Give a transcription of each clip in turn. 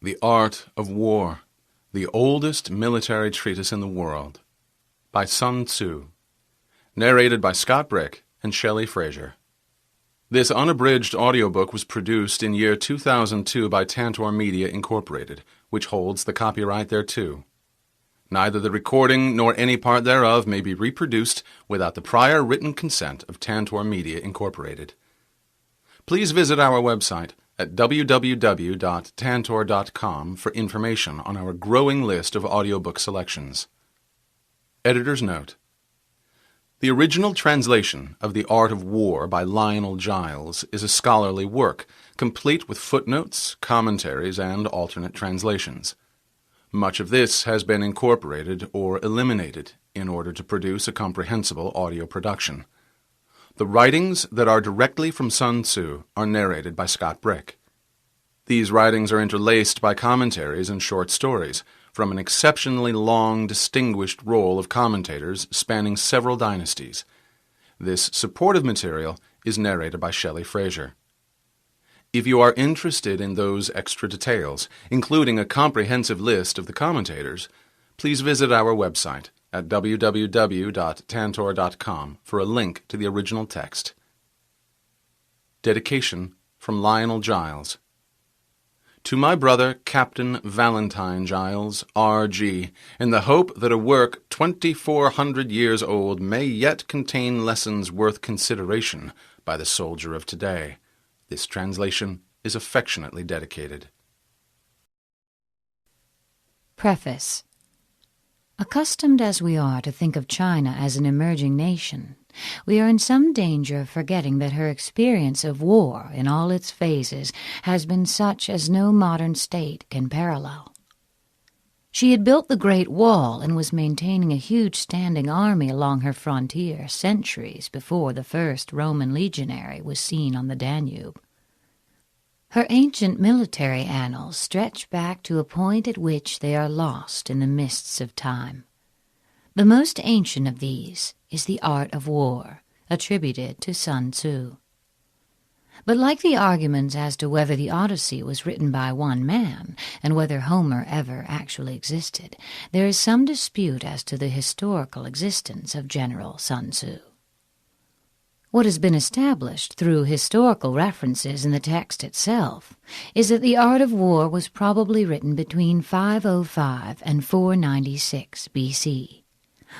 The Art of War, the oldest military treatise in the world, by Sun Tzu, narrated by Scott Brick and Shelley Fraser. This unabridged audiobook was produced in year 2002 by Tantor Media Incorporated, which holds the copyright thereto. Neither the recording nor any part thereof may be reproduced without the prior written consent of Tantor Media Incorporated. Please visit our website at www.tantor.com for information on our growing list of audiobook selections. Editor's note: the original translation of The Art of War by Lionel Giles is a scholarly work, complete with footnotes, commentaries, and alternate translations. Much of this has been incorporated or eliminated in order to produce a comprehensible audio production. The writings that are directly from Sun Tzu are narrated by Scott Brick. These writings are interlaced by commentaries and short stories from an exceptionally long, distinguished roll of commentators spanning several dynasties. This supportive material is narrated by Shelley Fraser. If you are interested in those extra details, including a comprehensive list of the commentators, please visit our website at www.tantor.com for a link to the original text. Dedication from Lionel Giles. To my brother, Captain Valentine Giles, R.G., in the hope that a work 2,400 years old may yet contain lessons worth consideration by the soldier of today, this translation is affectionately dedicated. Preface. Accustomed as we are to think of China as an emerging nation, we are in some danger of forgetting that her experience of war in all its phases has been such as no modern state can parallel. She had built the Great Wall and was maintaining a huge standing army along her frontier centuries before the first Roman legionary was seen on the Danube. Her ancient military annals stretch back to a point at which they are lost in the mists of time. The most ancient of these is the Art of War, attributed to Sun Tzu. But like the arguments as to whether the Odyssey was written by one man and whether Homer ever actually existed, there is some dispute as to the historical existence of General Sun Tzu. What has been established through historical references in the text itself is that the Art of War was probably written between 505 and 496 BC,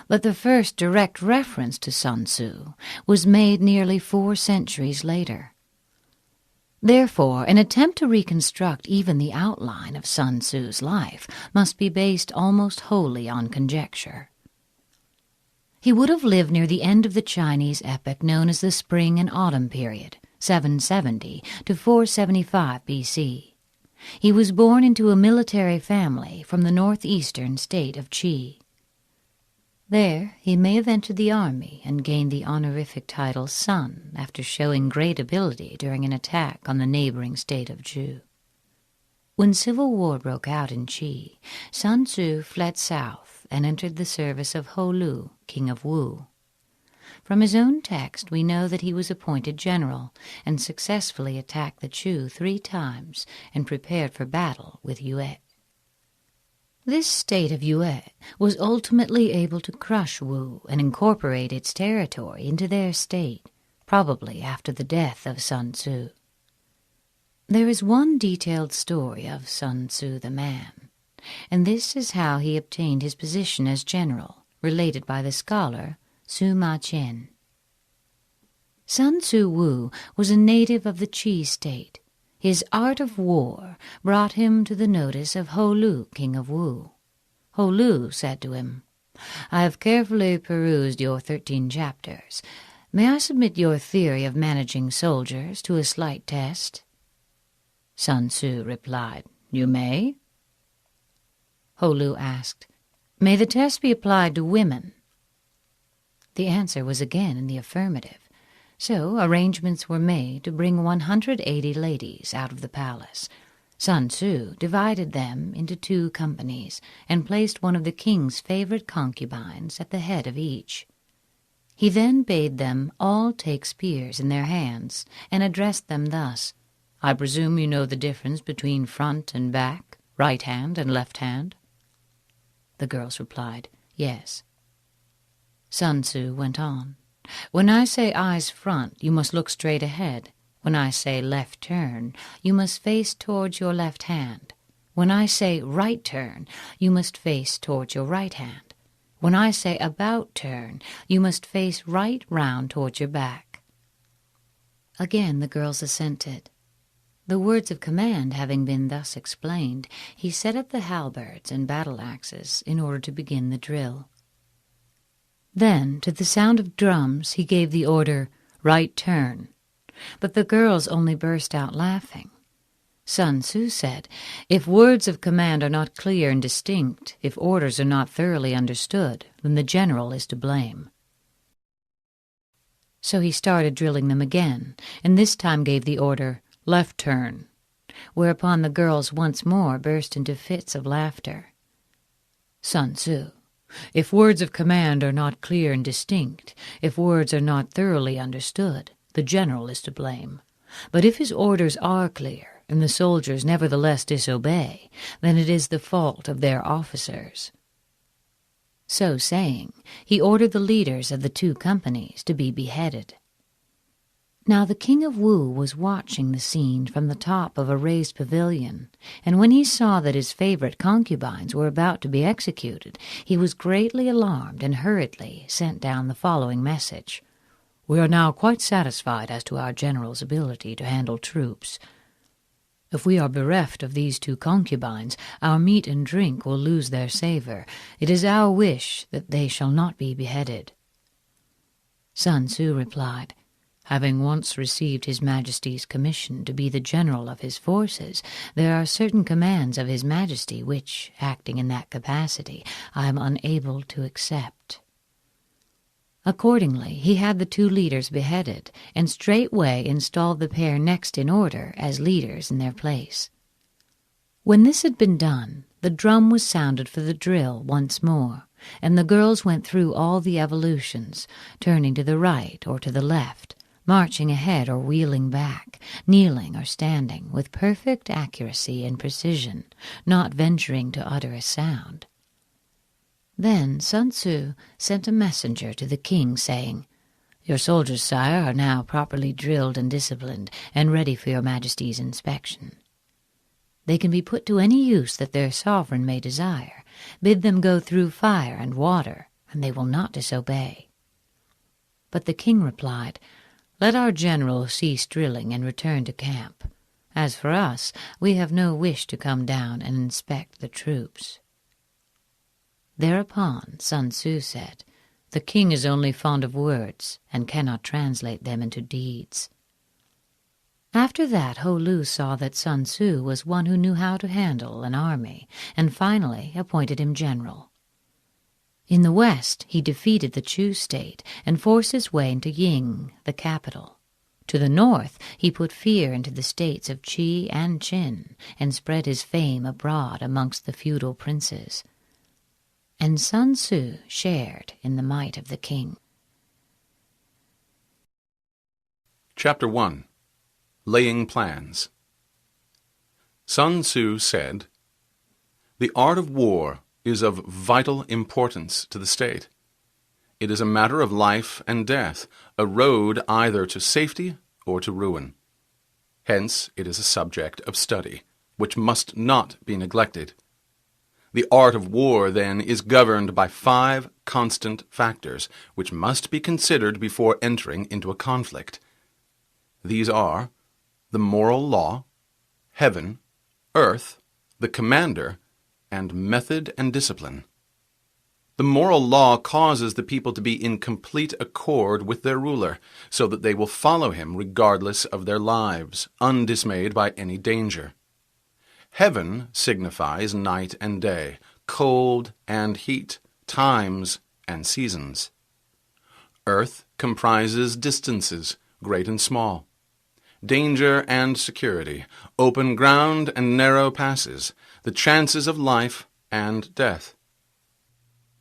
but the first direct reference to Sun Tzu was made nearly 4 centuries later. Therefore, an attempt to reconstruct even the outline of Sun Tzu's life must be based almost wholly on conjecture. He would have lived near the end of the Chinese epoch known as the Spring and Autumn period, 770 to 475 BC. He was born into a military family from the northeastern state of Qi. There he may have entered the army and gained the honorific title Sun after showing great ability during an attack on the neighboring state of Zhou. When civil war broke out in Qi, Sun Tzu fled south and entered the service of Ho Lu, king of Wu. From his own text we know that he was appointed general and successfully attacked the Chu 3 times and prepared for battle with Yue. This state of Yue was ultimately able to crush Wu and incorporate its territory into their state, probably after the death of Sun Tzu. There is one detailed story of Sun Tzu the man, and this is how he obtained his position as general, related by the scholar Sima Qian. Sun Tzu Wu was a native of the Qi state. His art of war brought him to the notice of Ho Lu, king of Wu. Ho Lu said to him, "I have carefully perused your 13 chapters. May I submit your theory of managing soldiers to a slight test?" Sun Tzu replied, "You may." Ho Lu asked, "May the test be applied to women?" The answer was again in the affirmative, so arrangements were made to bring 180 ladies out of the palace. Sun Tzu divided them into 2 companies and placed one of the king's favorite concubines at the head of each. He then bade them all take spears in their hands and addressed them thus, "I presume you know the difference between front and back?" right hand and left hand?" The girls replied, "Yes." Sun Tzu went on, "When I say eyes front, you must look straight ahead. When I say left turn, you must face towards your left hand. When I say right turn, you must face towards your right hand. When I say about turn, you must face right round towards your back." Again the girls assented. The words of command having been thus explained, he set up the halberds and battle-axes in order to begin the drill. Then, to the sound of drums, he gave the order, "Right turn." But the girls only burst out laughing. Sun Tzu said, "If words of command are not clear and distinct, if orders are not thoroughly understood, then the general is to blame." So he started drilling them again, and this time gave the order, "Left turn," whereupon the girls once more burst into fits of laughter. Sun Tzu, "If words of command are not clear and distinct, if words are not thoroughly understood, the general is to blame. But if his orders are clear, and the soldiers nevertheless disobey, then it is the fault of their officers." So saying, he ordered the leaders of the 2 companies to be beheaded. Now the king of Wu was watching the scene from the top of a raised pavilion, and when he saw that his favorite concubines were about to be executed, he was greatly alarmed and hurriedly sent down the following message: "We are now quite satisfied as to our general's ability to handle troops. If we are bereft of these 2 concubines, our meat and drink will lose their savor. It is our wish that they shall not be beheaded." Sun Tzu replied, "Having once received His Majesty's commission to be the general of his forces, there are certain commands of His Majesty which, acting in that capacity, I am unable to accept." Accordingly, he had the 2 leaders beheaded, and straightway installed the pair next in order as leaders in their place. When this had been done, the drum was sounded for the drill once more, and the girls went through all the evolutions, turning to the right or to the left, marching ahead or wheeling back, kneeling or standing, with perfect accuracy and precision, not venturing to utter a sound. Then Sun Tzu sent a messenger to the king, saying, "Your soldiers, sire, are now properly drilled and disciplined, and ready for your Majesty's inspection. They can be put to any use that their sovereign may desire. Bid them go through fire and water, and they will not disobey." But the king replied, "Let our general cease drilling and return to camp. As for us, we have no wish to come down and inspect the troops." Thereupon Sun Tzu said, "The king is only fond of words, and cannot translate them into deeds." After that, Ho Lu saw that Sun Tzu was one who knew how to handle an army, and finally appointed him general. In the west, he defeated the Chu state and forced his way into Ying, the capital. To the north, he put fear into the states of Qi and Qin, and spread his fame abroad amongst the feudal princes. And Sun Tzu shared in the might of the king. Chapter 1. Laying Plans. Sun Tzu said, "The art of war is of vital importance to the state. It is a matter of life and death, a road either to safety or to ruin. Hence it is a subject of study, which must not be neglected. The art of war, then, is governed by 5 constant factors, which must be considered before entering into a conflict. These are the moral law, heaven, earth, the commander, and method and discipline. The moral law causes the people to be in complete accord with their ruler, so that they will follow him regardless of their lives, undismayed by any danger. Heaven signifies night and day, cold and heat, times and seasons. Earth comprises distances, great and small, danger and security, open ground and narrow passes, the chances of life and death.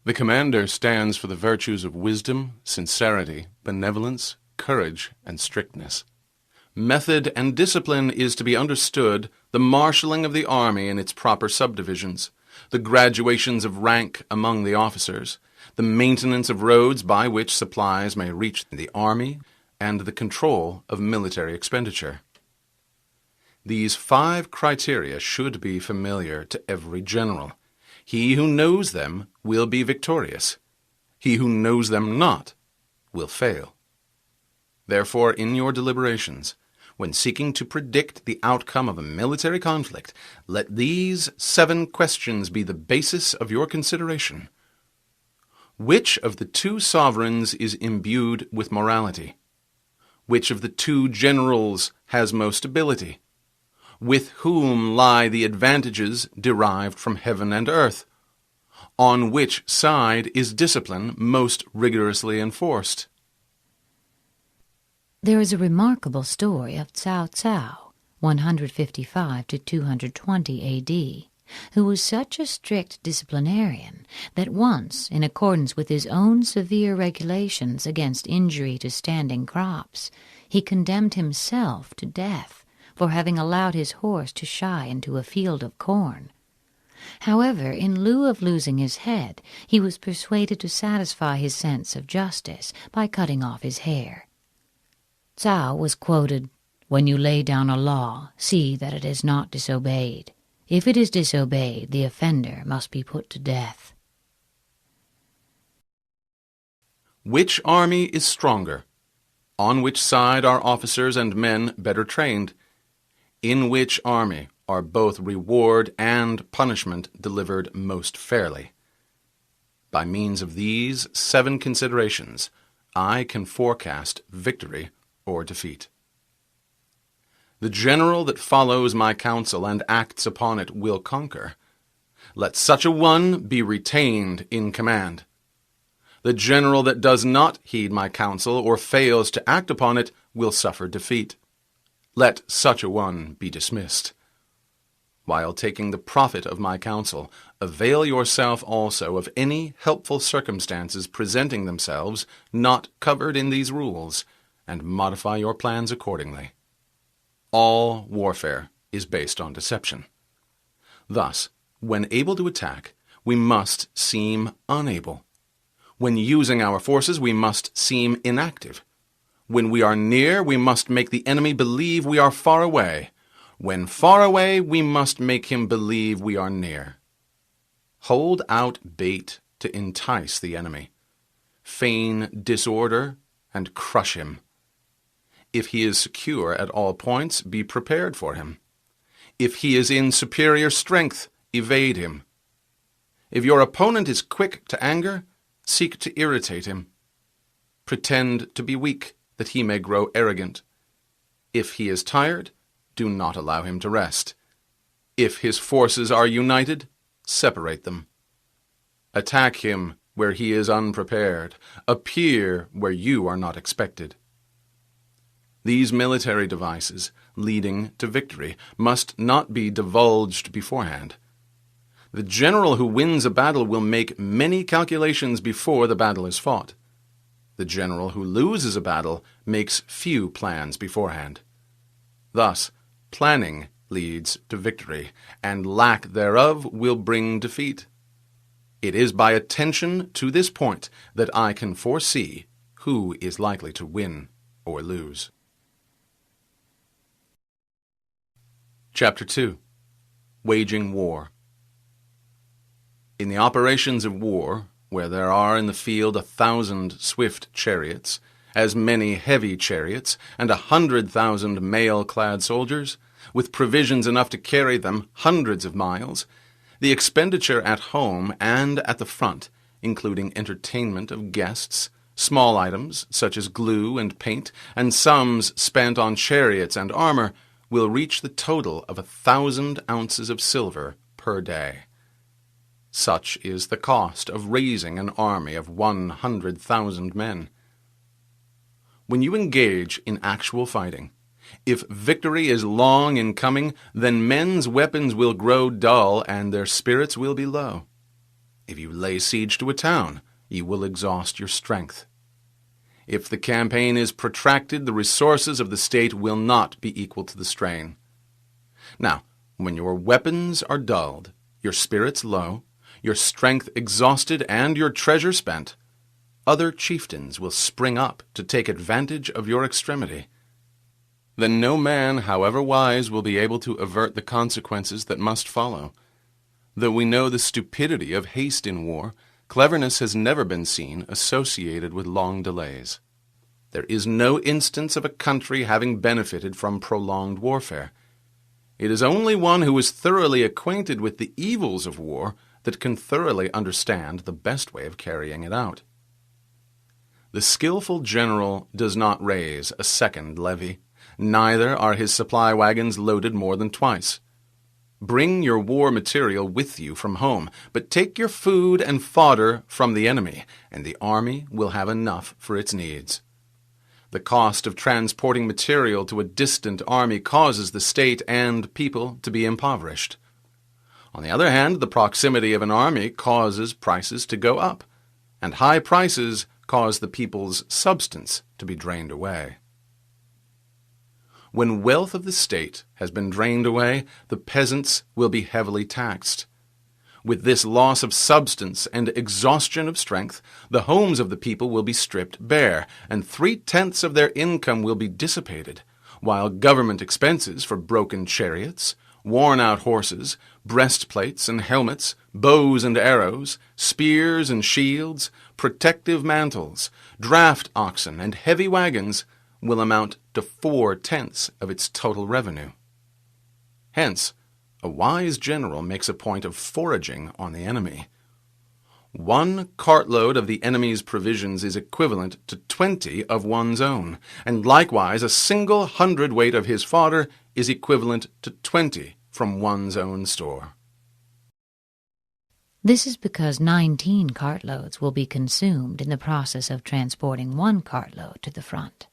The commander stands for the virtues of wisdom, sincerity, benevolence, courage, and strictness. method and discipline is to be understood the marshalling of the army in its proper subdivisions, the graduations of rank among the officers, the maintenance of roads by which supplies may reach the army, and the control of military expenditure. These 5 criteria should be familiar to every general. He who knows them will be victorious. He who knows them not will fail. Therefore, in your deliberations, when seeking to predict the outcome of a military conflict, let these 7 questions be the basis of your consideration. Which of the 2 sovereigns is imbued with morality? Which of the 2 generals has most ability? With whom lie the advantages derived from heaven and earth? On which side is discipline most rigorously enforced? There is a remarkable story of Cao Cao, 155 to 220 A.D., who was such a strict disciplinarian that once, in accordance with his own severe regulations against injury to standing crops, he condemned himself to death for having allowed his horse to shy into a field of corn. However, in lieu of losing his head, he was persuaded to satisfy his sense of justice by cutting off his hair. Cao was quoted, "When you lay down a law, see that it is not disobeyed. If it is disobeyed, the offender must be put to death." Which army is stronger? On which side are officers and men better trained? In which army are both reward and punishment delivered most fairly? By means of these 7 considerations, I can forecast victory or defeat. The general that follows my counsel and acts upon it will conquer. Let such a one be retained in command. The general that does not heed my counsel or fails to act upon it will suffer defeat. Let such a one be dismissed. While taking the profit of my counsel, avail yourself also of any helpful circumstances presenting themselves not covered in these rules, and modify your plans accordingly. All warfare is based on deception. Thus, when able to attack, we must seem unable. When using our forces, we must seem inactive. When we are near, we must make the enemy believe we are far away. When far away, we must make him believe we are near. Hold out bait to entice the enemy. Feign disorder and crush him. If he is secure at all points, be prepared for him. If he is in superior strength, evade him. If your opponent is quick to anger, seek to irritate him. Pretend to be weak, that he may grow arrogant. If he is tired, do not allow him to rest. If his forces are united, separate them. Attack him where he is unprepared. Appear where you are not expected. These military devices, leading to victory, must not be divulged beforehand. The general who wins a battle will make many calculations before the battle is fought. The general who loses a battle makes few plans beforehand. Thus, planning leads to victory, and lack thereof will bring defeat. It is by attention to this point that I can foresee who is likely to win or lose. Chapter 2. Waging War. In the operations of war, where there are in the field 1,000 swift chariots, as many heavy chariots, and 100,000 mail-clad soldiers, with provisions enough to carry them hundreds of miles, the expenditure at home and at the front, including entertainment of guests, small items such as glue and paint, and sums spent on chariots and armor, will reach the total of 1,000 ounces of silver per day. Such is the cost of raising an army of 100,000 men. When you engage in actual fighting, if victory is long in coming, then men's weapons will grow dull and their spirits will be low. If you lay siege to a town, you will exhaust your strength. If the campaign is protracted, the resources of the state will not be equal to the strain. Now, when your weapons are dulled, your spirits low, your strength exhausted, and your treasure spent, other chieftains will spring up to take advantage of your extremity. Then no man, however wise, will be able to avert the consequences that must follow. Though we know the stupidity of haste in war, cleverness has never been seen associated with long delays. There is no instance of a country having benefited from prolonged warfare. It is only one who is thoroughly acquainted with the evils of war that can thoroughly understand the best way of carrying it out. The skillful general does not raise a second levy, neither are his supply wagons loaded more than twice. Bring your war material with you from home, but take your food and fodder from the enemy, and the army will have enough for its needs. The cost of transporting material to a distant army causes the state and people to be impoverished. On the other hand, the proximity of an army causes prices to go up, and high prices cause the people's substance to be drained away. When wealth of the state has been drained away, the peasants will be heavily taxed. With this loss of substance and exhaustion of strength, the homes of the people will be stripped bare, and 3/10 of their income will be dissipated, while government expenses for broken chariots, worn-out horses, breastplates and helmets, bows and arrows, spears and shields, protective mantles, draft oxen, and heavy wagons will amount to 4/10 of its total revenue. Hence, a wise general makes a point of foraging on the enemy. 1 cartload of the enemy's provisions is equivalent to 20 of one's own, and likewise a single hundredweight of his fodder is equivalent to 20 from one's own store. This is because 19 cartloads will be consumed in the process of transporting 1 cartload to the front.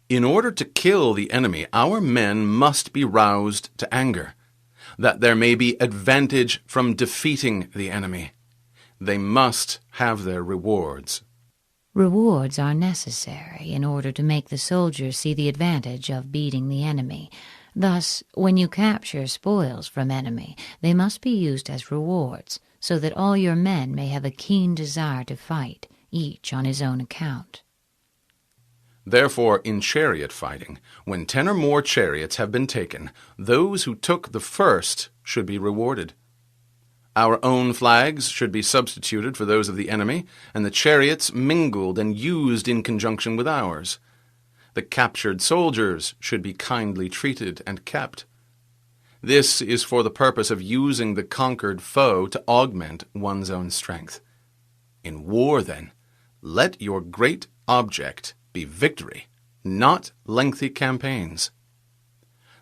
In order to kill the enemy, our men must be roused to anger, that there may be advantage from defeating the enemy. They must have their rewards. Rewards are necessary in order to make the soldiers see the advantage of beating the enemy. Thus, when you capture spoils from enemy, they must be used as rewards, so that all your men may have a keen desire to fight, each on his own account. Therefore, in chariot fighting, when 10 or more chariots have been taken, those who took the first should be rewarded. Our own flags should be substituted for those of the enemy, and the chariots mingled and used in conjunction with ours. The captured soldiers should be kindly treated and kept. This is for the purpose of using the conquered foe to augment one's own strength. In war, then, let your great object be victory, not lengthy campaigns.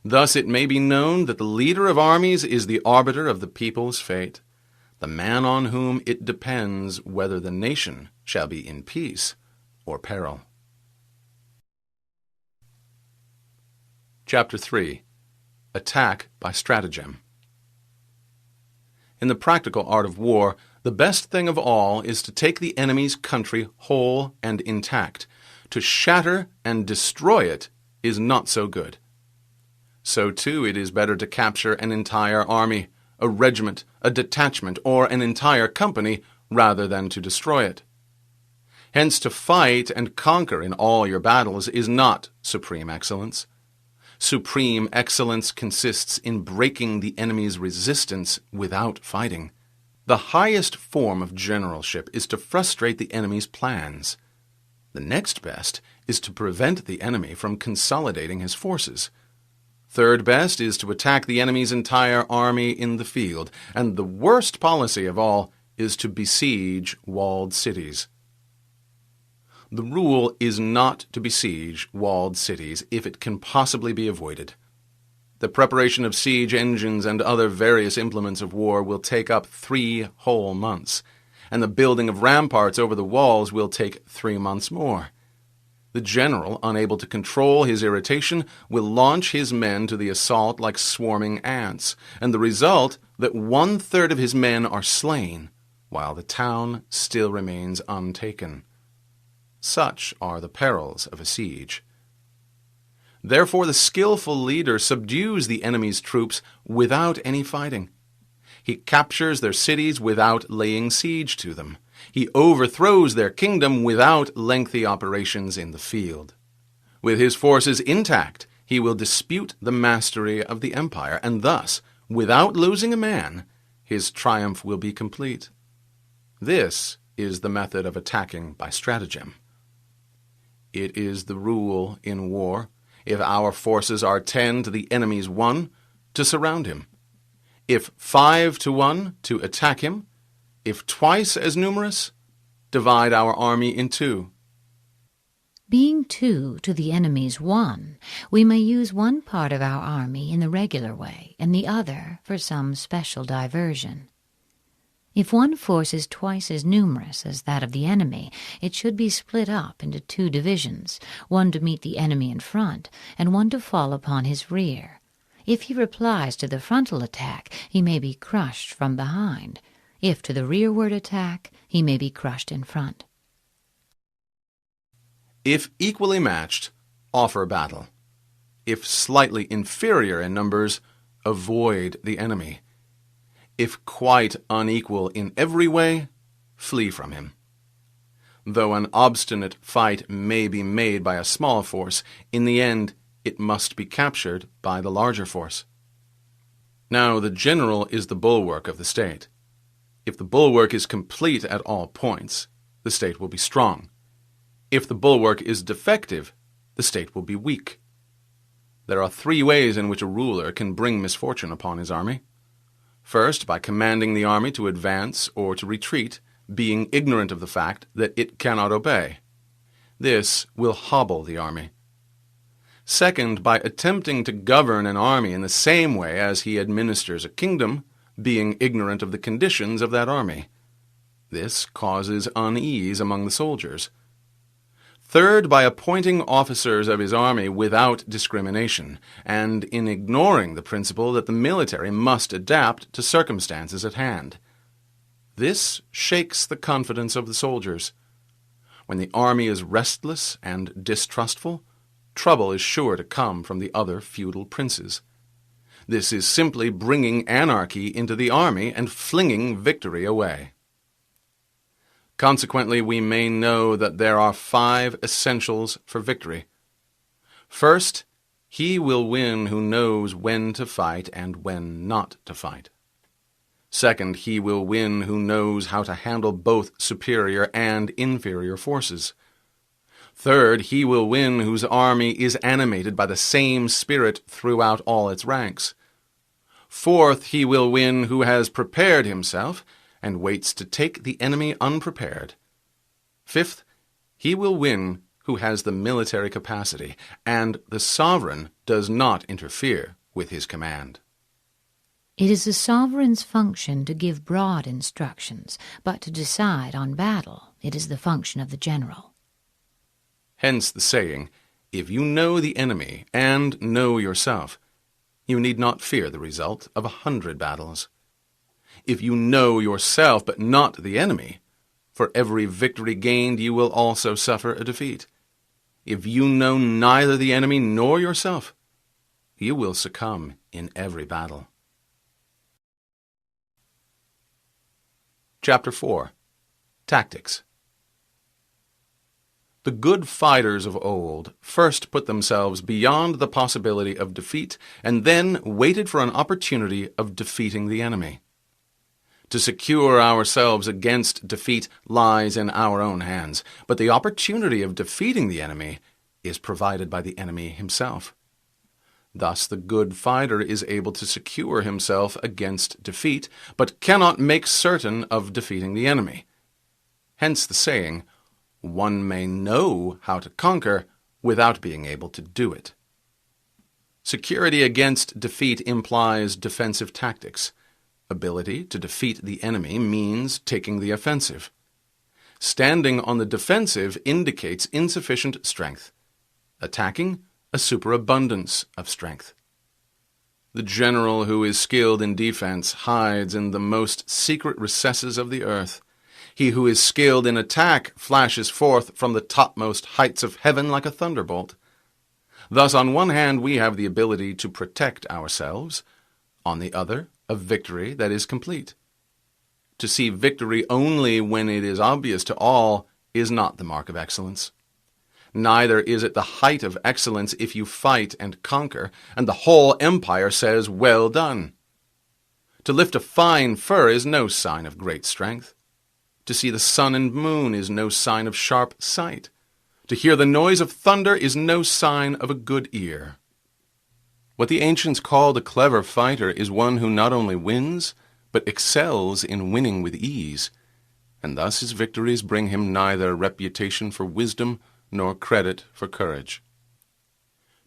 Thus it may be known that the leader of armies is the arbiter of the people's fate, the man on whom it depends whether the nation shall be in peace or peril. Chapter 3. Attack by Stratagem. In the practical art of war, the best thing of all is to take the enemy's country whole and intact. To shatter and destroy it is not so good. So, too, it is better to capture an entire army, a regiment, a detachment, or an entire company, rather than to destroy it. Hence, to fight and conquer in all your battles is not supreme excellence. Supreme excellence consists in breaking the enemy's resistance without fighting. The highest form of generalship is to frustrate the enemy's plans. The next best is to prevent the enemy from consolidating his forces. Third best is to attack the enemy's entire army in the field, and the worst policy of all is to besiege walled cities. The rule is not to besiege walled cities if it can possibly be avoided. The preparation of siege engines and other various implements of war will take up 3 whole months, and the building of ramparts over the walls will take 3 months more. The general, unable to control his irritation, will launch his men to the assault like swarming ants, and the result that 1/3 of his men are slain, while the town still remains untaken. Such are the perils of a siege. Therefore the skillful leader subdues the enemy's troops without any fighting. He captures their cities without laying siege to them. He overthrows their kingdom without lengthy operations in the field. With his forces intact, he will dispute the mastery of the empire, and thus, without losing a man, his triumph will be complete. This is the method of attacking by stratagem. It is the rule in war, if our forces are 10 to the enemy's 1, to surround him. If 5 to 1, to attack him. If twice as numerous, divide our army in 2. Being 2 to the enemy's 1, we may use one part of our army in the regular way, and the other for some special diversion. If one force is twice as numerous as that of the enemy, it should be split up into 2 divisions, one to meet the enemy in front, and one to fall upon his rear. If he replies to the frontal attack, he may be crushed from behind. If to the rearward attack, he may be crushed in front. If equally matched, offer battle. If slightly inferior in numbers, avoid the enemy. If quite unequal in every way, flee from him. Though an obstinate fight may be made by a small force, in the end it must be captured by the larger force. Now the general is the bulwark of the state. If the bulwark is complete at all points, the state will be strong. If the bulwark is defective, the state will be weak. There are 3 ways in which a ruler can bring misfortune upon his army. First, by commanding the army to advance or to retreat, being ignorant of the fact that it cannot obey. This will hobble the army. Second, by attempting to govern an army in the same way as he administers a kingdom, being ignorant of the conditions of that army. This causes unease among the soldiers. Third, by appointing officers of his army without discrimination, and in ignoring the principle that the military must adapt to circumstances at hand. This shakes the confidence of the soldiers. When the army is restless and distrustful, trouble is sure to come from the other feudal princes. This is simply bringing anarchy into the army and flinging victory away. Consequently, we may know that there are 5 essentials for victory. First, he will win who knows when to fight and when not to fight. Second, he will win who knows how to handle both superior and inferior forces. Third, he will win whose army is animated by the same spirit throughout all its ranks. Fourth, he will win who has prepared himself and waits to take the enemy unprepared. Fifth, he will win who has the military capacity, and the sovereign does not interfere with his command. It is the sovereign's function to give broad instructions, but to decide on battle, it is the function of the general. Hence the saying, if you know the enemy and know yourself, you need not fear the result of 100 battles. If you know yourself but not the enemy, for every victory gained you will also suffer a defeat. If you know neither the enemy nor yourself, you will succumb in every battle. Chapter 4. Tactics. The good fighters of old first put themselves beyond the possibility of defeat and then waited for an opportunity of defeating the enemy. To secure ourselves against defeat lies in our own hands, but the opportunity of defeating the enemy is provided by the enemy himself. Thus the good fighter is able to secure himself against defeat, but cannot make certain of defeating the enemy. Hence the saying, one may know how to conquer without being able to do it. Security against defeat implies defensive tactics. Ability to defeat the enemy means taking the offensive. Standing on the defensive indicates insufficient strength. Attacking, a superabundance of strength. The general who is skilled in defense hides in the most secret recesses of the earth. He who is skilled in attack flashes forth from the topmost heights of heaven like a thunderbolt. Thus, on one hand, we have the ability to protect ourselves, on the other, a victory that is complete. To see victory only when it is obvious to all is not the mark of excellence. Neither is it the height of excellence if you fight and conquer, and the whole empire says, "Well done." To lift a fine fur is no sign of great strength. To see the sun and moon is no sign of sharp sight. To hear the noise of thunder is no sign of a good ear. What the ancients called a clever fighter is one who not only wins, but excels in winning with ease, and thus his victories bring him neither reputation for wisdom nor credit for courage.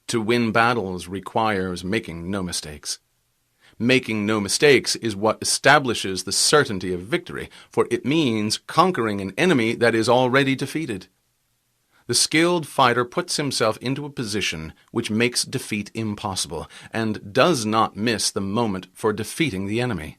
To win battles requires making no mistakes. Making no mistakes is what establishes the certainty of victory, for it means conquering an enemy that is already defeated. The skilled fighter puts himself into a position which makes defeat impossible, and does not miss the moment for defeating the enemy.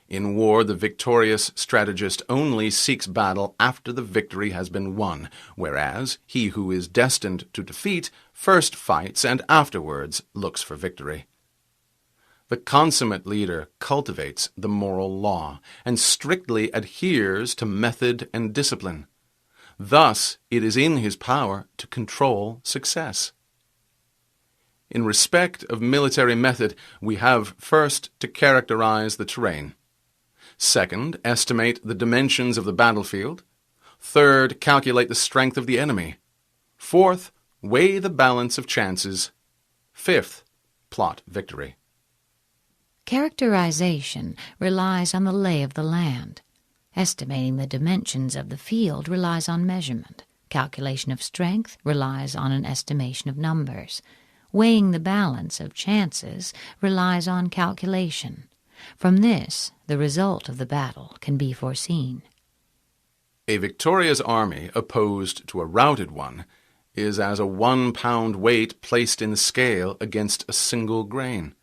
In war, the victorious strategist only seeks battle after the victory has been won, whereas he who is destined to defeat first fights and afterwards looks for victory. The consummate leader cultivates the moral law and strictly adheres to method and discipline. Thus, it is in his power to control success. In respect of military method, we have first to characterize the terrain. Second, estimate the dimensions of the battlefield. Third, calculate the strength of the enemy. Fourth, weigh the balance of chances. Fifth, plot victory. Characterization relies on the lay of the land. Estimating the dimensions of the field relies on measurement. Calculation of strength relies on an estimation of numbers. Weighing the balance of chances relies on calculation. From this, the result of the battle can be foreseen. A victorious army opposed to a routed one is as a 1-pound weight placed in the scale against a single grain.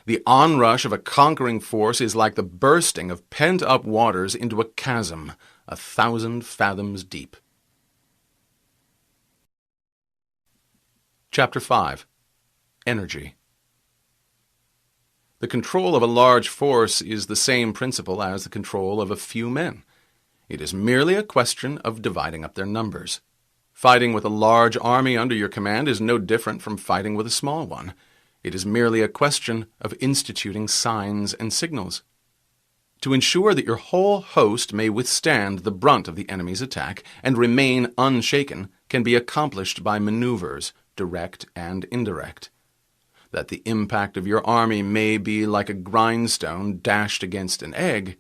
The onrush of a conquering force is like the bursting of pent-up waters into a chasm 1,000 fathoms deep. Chapter 5. Energy. The control of a large force is the same principle as the control of a few men. It is merely a question of dividing up their numbers. Fighting with a large army under your command is no different from fighting with a small one. It is merely a question of instituting signs and signals. To ensure that your whole host may withstand the brunt of the enemy's attack and remain unshaken can be accomplished by maneuvers, direct and indirect. That the impact of your army may be like a grindstone dashed against an egg,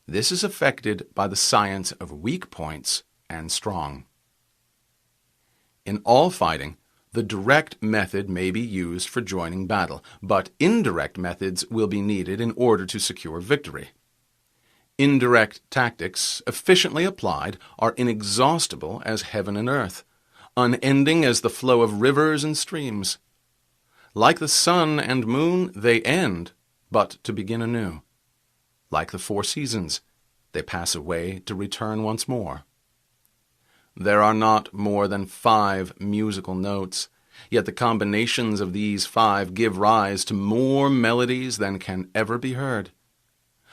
this is effected by the science of weak points and strong. In all fighting, the direct method may be used for joining battle, but indirect methods will be needed in order to secure victory. Indirect tactics, efficiently applied, are inexhaustible as heaven and earth, unending as the flow of rivers and streams. Like the sun and moon, they end, but to begin anew. Like the 4 seasons, they pass away to return once more. There are not more than 5 musical notes, yet the combinations of these 5 give rise to more melodies than can ever be heard.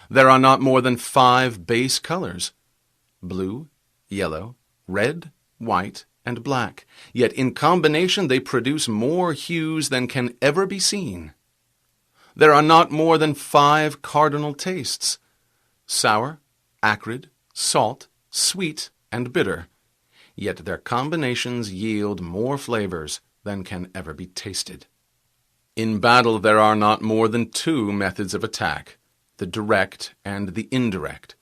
There are not more than 5 base colors, blue, yellow, red, white, and black, yet in combination they produce more hues than can ever be seen. There are not more than 5 cardinal tastes, sour, acrid, salt, sweet, and bitter, yet their combinations yield more flavors than can ever be tasted. In battle there are not more than 2 methods of attack, the direct and the indirect.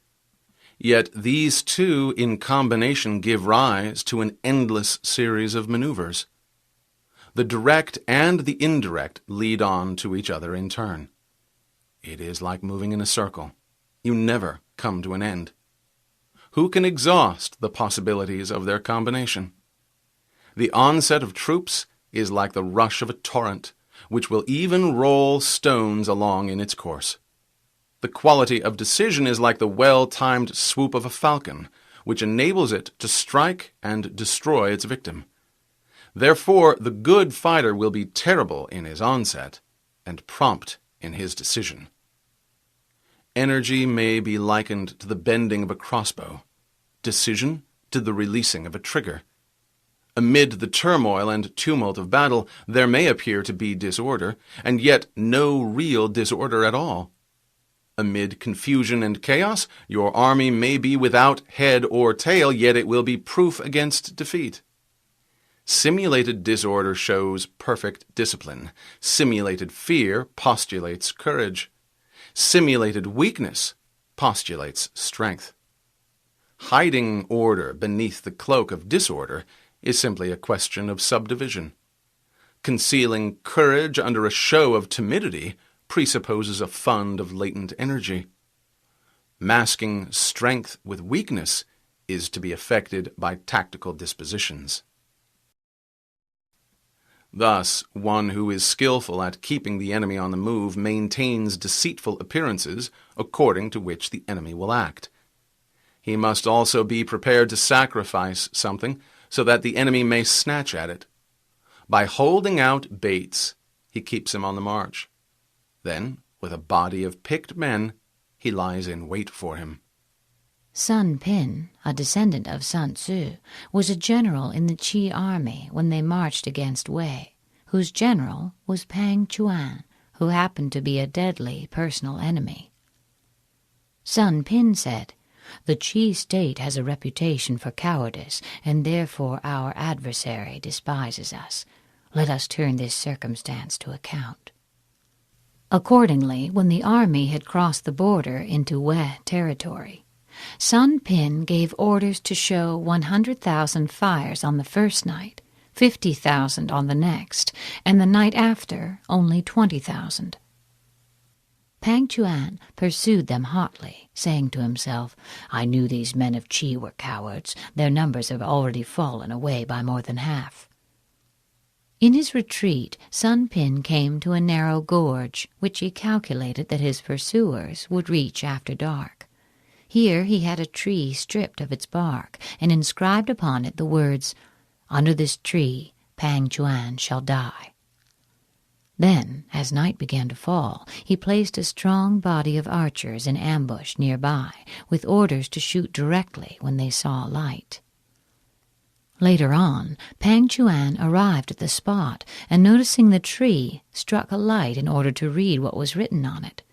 Yet these 2 in combination give rise to an endless series of maneuvers. The direct and the indirect lead on to each other in turn. It is like moving in a circle. You never come to an end. Who can exhaust the possibilities of their combination? The onset of troops is like the rush of a torrent, which will even roll stones along in its course. The quality of decision is like the well-timed swoop of a falcon, which enables it to strike and destroy its victim. Therefore, the good fighter will be terrible in his onset and prompt in his decision. Energy may be likened to the bending of a crossbow, decision to the releasing of a trigger. Amid the turmoil and tumult of battle, there may appear to be disorder, and yet no real disorder at all. Amid confusion and chaos, your army may be without head or tail, yet it will be proof against defeat. Simulated disorder shows perfect discipline. Simulated fear postulates courage. Simulated weakness postulates strength. Hiding order beneath the cloak of disorder is simply a question of subdivision. Concealing courage under a show of timidity presupposes a fund of latent energy. Masking strength with weakness is to be effected by tactical dispositions. Thus, one who is skillful at keeping the enemy on the move maintains deceitful appearances according to which the enemy will act. He must also be prepared to sacrifice something so that the enemy may snatch at it. By holding out baits, he keeps him on the march. Then, with a body of picked men, he lies in wait for him. Sun Pin, a descendant of Sun Tzu, was a general in the Qi army when they marched against Wei, whose general was Pang Chuan, who happened to be a deadly personal enemy. Sun Pin said, "The Qi state has a reputation for cowardice, and therefore our adversary despises us. Let us turn this circumstance to account." Accordingly, when the army had crossed the border into Wei territory, Sun Pin gave orders to show 100,000 fires on the first night, 50,000 on the next, and the night after only 20,000. Pang Chuan pursued them hotly, saying to himself, "I knew these men of Qi were cowards. Their numbers have already fallen away by more than half." In his retreat, Sun Pin came to a narrow gorge, which he calculated that his pursuers would reach after dark. Here he had a tree stripped of its bark, and inscribed upon it the words, "Under this tree Pang Chuan shall die." Then, as night began to fall, he placed a strong body of archers in ambush nearby, with orders to shoot directly when they saw light. Later on, Pang Chuan arrived at the spot, and noticing the tree, struck a light in order to read what was written on it.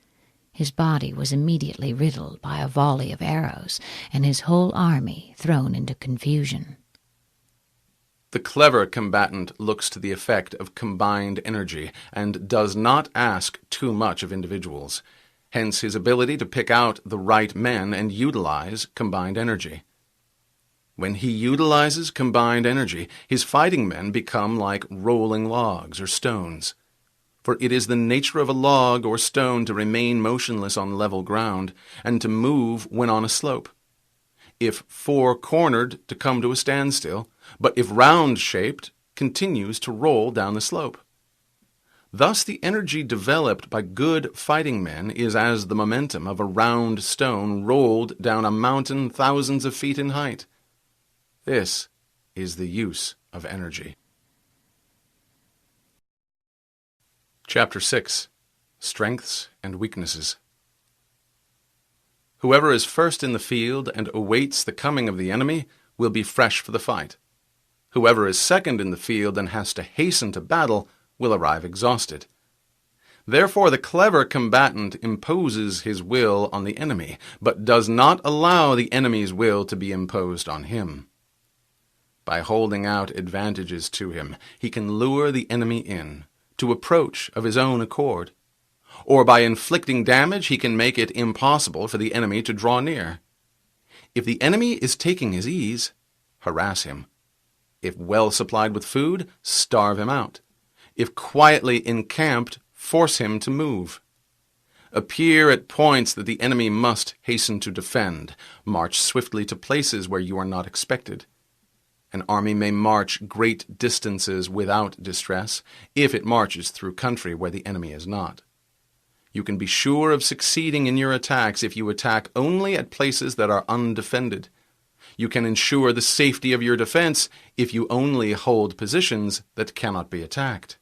His body was immediately riddled by a volley of arrows, and his whole army thrown into confusion. The clever combatant looks to the effect of combined energy and does not ask too much of individuals, hence his ability to pick out the right men and utilize combined energy. When he utilizes combined energy, his fighting men become like rolling logs or stones. For it is the nature of a log or stone to remain motionless on level ground, and to move when on a slope. If four-cornered, to come to a standstill, but if round-shaped, continues to roll down the slope. Thus the energy developed by good fighting men is as the momentum of a round stone rolled down a mountain thousands of feet in height. This is the use of energy. Chapter 6. Strengths and Weaknesses. Whoever is first in the field and awaits the coming of the enemy will be fresh for the fight. Whoever is second in the field and has to hasten to battle will arrive exhausted. Therefore, the clever combatant imposes his will on the enemy, but does not allow the enemy's will to be imposed on him. By holding out advantages to him, he can lure the enemy in, to approach of his own accord, or by inflicting damage he can make it impossible for the enemy to draw near. If the enemy is taking his ease, harass him. If well supplied with food, starve him out. If quietly encamped, force him to move. Appear at points that the enemy must hasten to defend. March swiftly to places where you are not expected. An army may march great distances without distress, if it marches through country where the enemy is not. You can be sure of succeeding in your attacks if you attack only at places that are undefended. You can ensure the safety of your defense if you only hold positions that cannot be attacked.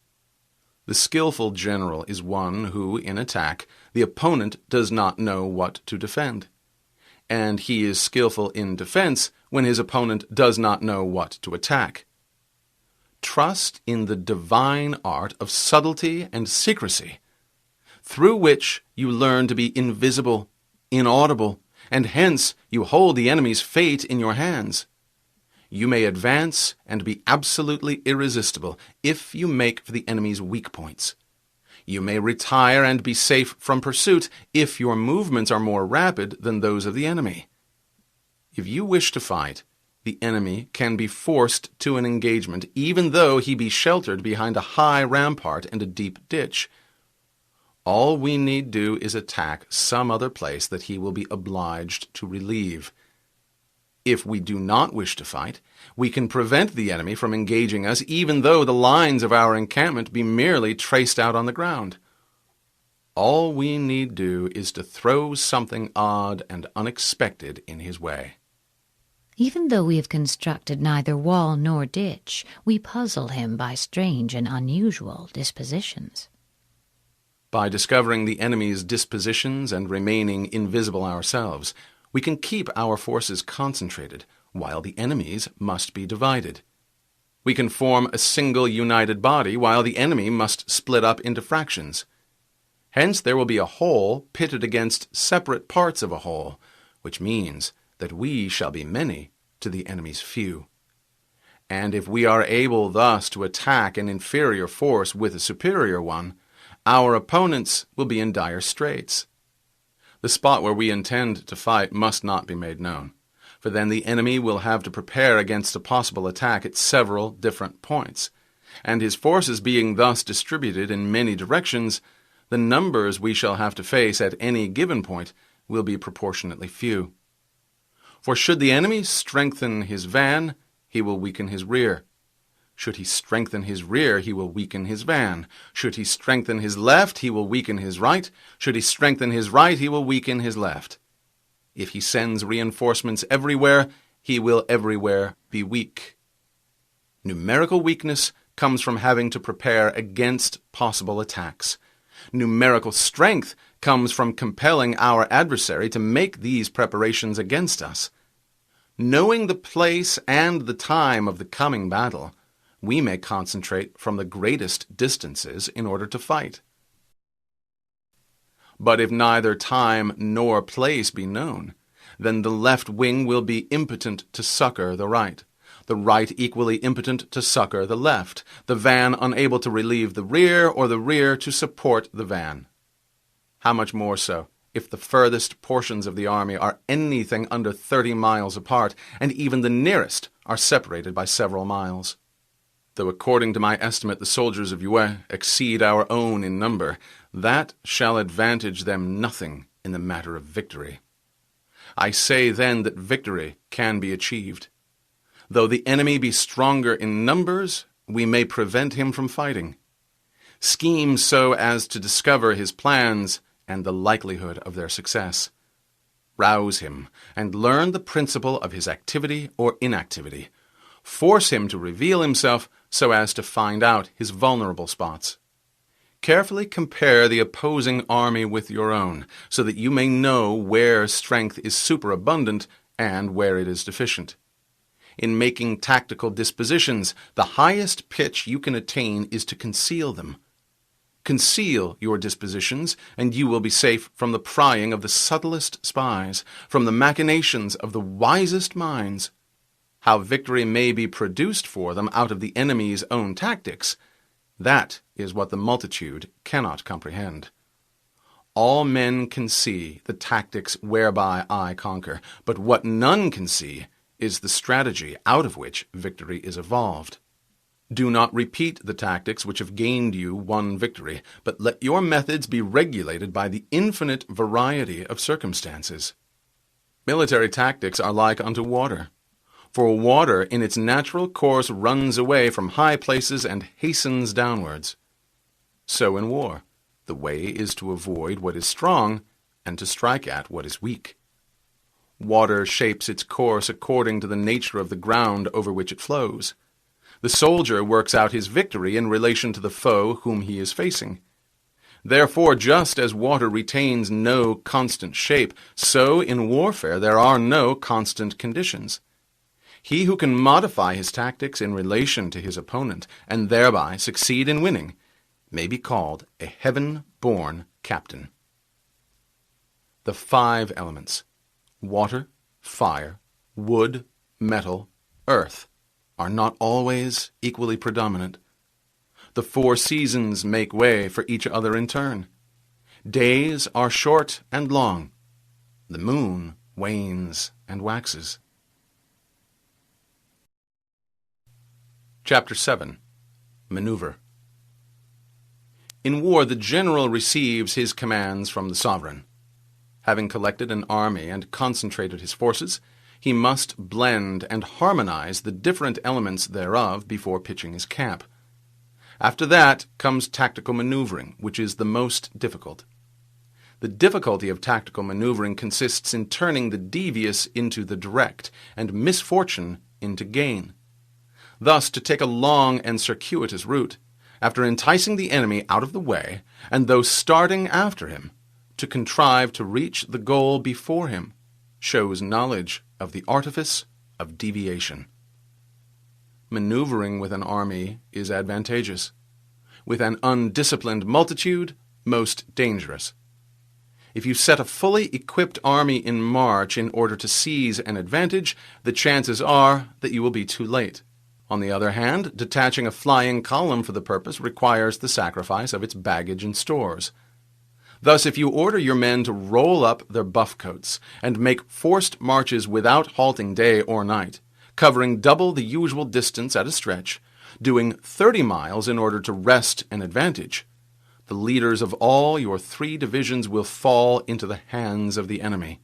The skillful general is one who, in attack, the opponent does not know what to defend. And he is skillful in defense when his opponent does not know what to attack. Trust in the divine art of subtlety and secrecy, through which you learn to be invisible, inaudible, and hence you hold the enemy's fate in your hands. You may advance and be absolutely irresistible if you make for the enemy's weak points. You may retire and be safe from pursuit if your movements are more rapid than those of the enemy. If you wish to fight, the enemy can be forced to an engagement, even though he be sheltered behind a high rampart and a deep ditch. All we need do is attack some other place that he will be obliged to relieve. If we do not wish to fight, we can prevent the enemy from engaging us even though the lines of our encampment be merely traced out on the ground. All we need do is to throw something odd and unexpected in his way. Even though we have constructed neither wall nor ditch, we puzzle him by strange and unusual dispositions. By discovering the enemy's dispositions and remaining invisible ourselves, we can keep our forces concentrated, while the enemy's must be divided. We can form a single united body, while the enemy must split up into fractions. Hence there will be a whole pitted against separate parts of a whole, which means that we shall be many to the enemy's few. And if we are able thus to attack an inferior force with a superior one, our opponents will be in dire straits. The spot where we intend to fight must not be made known, for then the enemy will have to prepare against a possible attack at several different points, and his forces being thus distributed in many directions, the numbers we shall have to face at any given point will be proportionately few. For should the enemy strengthen his van, he will weaken his rear. Should he strengthen his rear, he will weaken his van. Should he strengthen his left, he will weaken his right. Should he strengthen his right, he will weaken his left. If he sends reinforcements everywhere, he will everywhere be weak. Numerical weakness comes from having to prepare against possible attacks. Numerical strength comes from compelling our adversary to make these preparations against us. Knowing the place and the time of the coming battle, we may concentrate from the greatest distances in order to fight. But if neither time nor place be known, then the left wing will be impotent to succor the right equally impotent to succor the left, the van unable to relieve the rear, or the rear to support the van. How much more so if the furthest portions of the army are anything under 30 miles apart, and even the nearest are separated by several miles? Though according to my estimate the soldiers of Yue exceed our own in number, that shall advantage them nothing in the matter of victory. I say then that victory can be achieved. Though the enemy be stronger in numbers, we may prevent him from fighting. Scheme so as to discover his plans and the likelihood of their success. Rouse him and learn the principle of his activity or inactivity. Force him to reveal himself so as to find out his vulnerable spots. Carefully compare the opposing army with your own, so that you may know where strength is superabundant and where it is deficient. In making tactical dispositions, the highest pitch you can attain is to conceal them. Conceal your dispositions, and you will be safe from the prying of the subtlest spies, from the machinations of the wisest minds. How victory may be produced for them out of the enemy's own tactics, that is what the multitude cannot comprehend. All men can see the tactics whereby I conquer, but what none can see is the strategy out of which victory is evolved. Do not repeat the tactics which have gained you one victory, but let your methods be regulated by the infinite variety of circumstances. Military tactics are like unto water. For water in its natural course runs away from high places and hastens downwards. So in war, The way is to avoid what is strong and to strike at what is weak. Water shapes its course according to the nature of the ground over which it flows. The soldier works out his victory in relation to the foe whom he is facing. Therefore, just as water retains no constant shape, so in warfare there are no constant conditions. He who can modify his tactics in relation to his opponent, and thereby succeed in winning, may be called a heaven-born captain. The 5 elements, water, fire, wood, metal, earth, are not always equally predominant. The 4 seasons make way for each other in turn. Days are short and long. The moon wanes and waxes. Chapter 7. Maneuver. In war, the general receives his commands from the sovereign. Having collected an army and concentrated his forces, he must blend and harmonize the different elements thereof before pitching his camp. After that comes tactical maneuvering, which is the most difficult. The difficulty of tactical maneuvering consists in turning the devious into the direct, and misfortune into gain. Thus, to take a long and circuitous route, after enticing the enemy out of the way, and though starting after him, to contrive to reach the goal before him, shows knowledge of the artifice of deviation. Maneuvering with an army is advantageous. With an undisciplined multitude, most dangerous. If you set a fully equipped army in march in order to seize an advantage, the chances are that you will be too late. On the other hand, detaching a flying column for the purpose requires the sacrifice of its baggage and stores. Thus, if you order your men to roll up their buff coats and make forced marches without halting day or night, covering double the usual distance at a stretch, doing 30 miles in order to wrest an advantage, the leaders of all your 3 divisions will fall into the hands of the enemy.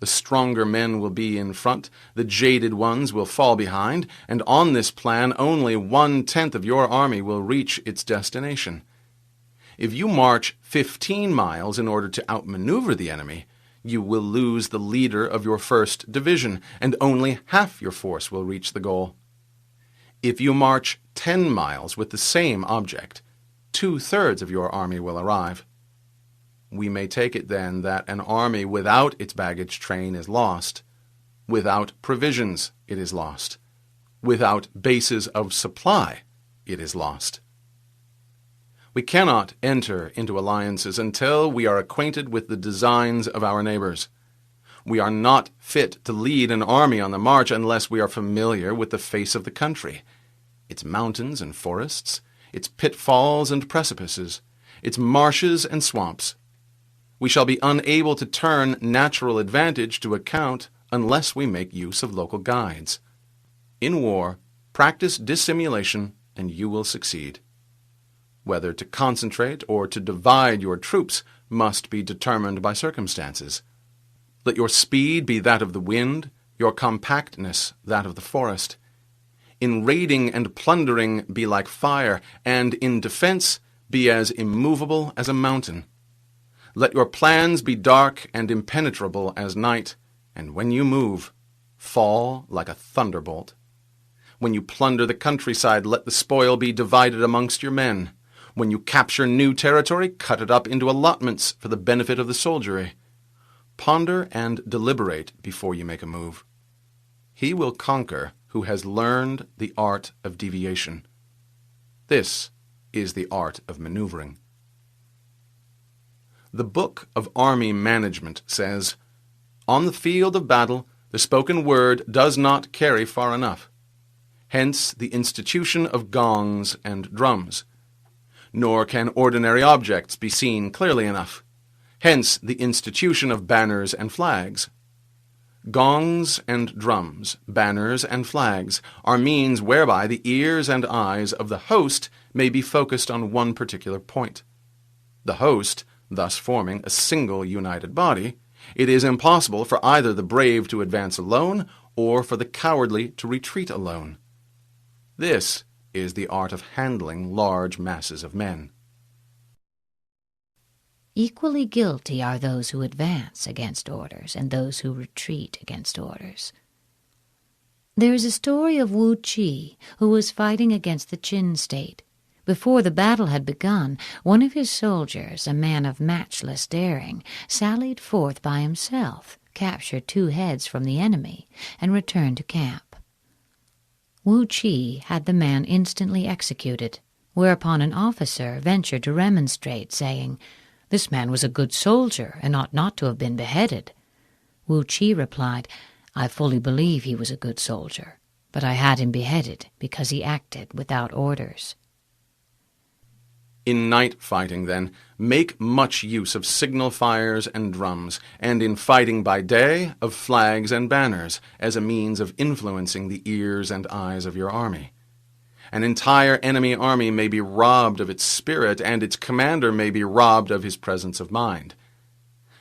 The stronger men will be in front, the jaded ones will fall behind, and on this plan only 1/10 of your army will reach its destination. If you march 15 miles in order to outmaneuver the enemy, you will lose the leader of your 1st division, and only half your force will reach the goal. If you march 10 miles with the same object, 2/3 of your army will arrive. We may take it then that an army without its baggage train is lost. Without provisions, it is lost. Without bases of supply, it is lost. We cannot enter into alliances until we are acquainted with the designs of our neighbors. We are not fit to lead an army on the march unless we are familiar with the face of the country, its mountains and forests, its pitfalls and precipices, its marshes and swamps. We shall be unable to turn natural advantage to account unless we make use of local guides. In war, practice dissimulation and you will succeed. Whether to concentrate or to divide your troops must be determined by circumstances. Let your speed be that of the wind, your compactness that of the forest. In raiding and plundering be like fire, and in defense be as immovable as a mountain. Let your plans be dark and impenetrable as night, and when you move, fall like a thunderbolt. When you plunder the countryside, let the spoil be divided amongst your men. When you capture new territory, cut it up into allotments for the benefit of the soldiery. Ponder and deliberate before you make a move. He will conquer who has learned the art of deviation. This is the art of maneuvering. The Book of Army Management says, "On the field of battle, the spoken word does not carry far enough. Hence the institution of gongs and drums. Nor can ordinary objects be seen clearly enough. Hence the institution of banners and flags. Gongs and drums, banners and flags, are means whereby the ears and eyes of the host may be focused on one particular point. The host, thus forming a single united body, it is impossible for either the brave to advance alone or for the cowardly to retreat alone. This is the art of handling large masses of men." Equally guilty are those who advance against orders and those who retreat against orders. There is a story of Wu Qi, who was fighting against the Qin state. Before the battle had begun, one of his soldiers, a man of matchless daring, sallied forth by himself, captured 2 heads from the enemy, and returned to camp. Wu Qi had the man instantly executed, whereupon an officer ventured to remonstrate, saying, "This man was a good soldier, and ought not to have been beheaded." Wu Qi replied, "I fully believe he was a good soldier, but I had him beheaded because he acted without orders." In night fighting, then, make much use of signal fires and drums, and in fighting by day, of flags and banners, as a means of influencing the ears and eyes of your army. An entire enemy army may be robbed of its spirit, and its commander may be robbed of his presence of mind.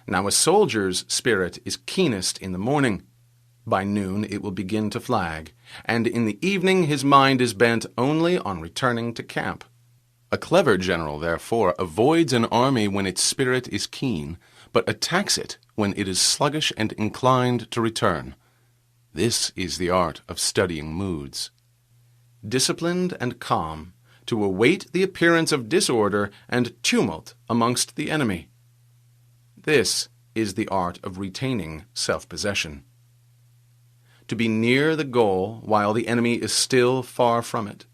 Now a soldier's spirit is keenest in the morning. By noon it will begin to flag, and in the evening his mind is bent only on returning to camp. A clever general, therefore, avoids an army when its spirit is keen, but attacks it when it is sluggish and inclined to return. This is the art of studying moods. Disciplined and calm, to await the appearance of disorder and tumult amongst the enemy. This is the art of retaining self-possession. To be near the goal while the enemy is still far from it.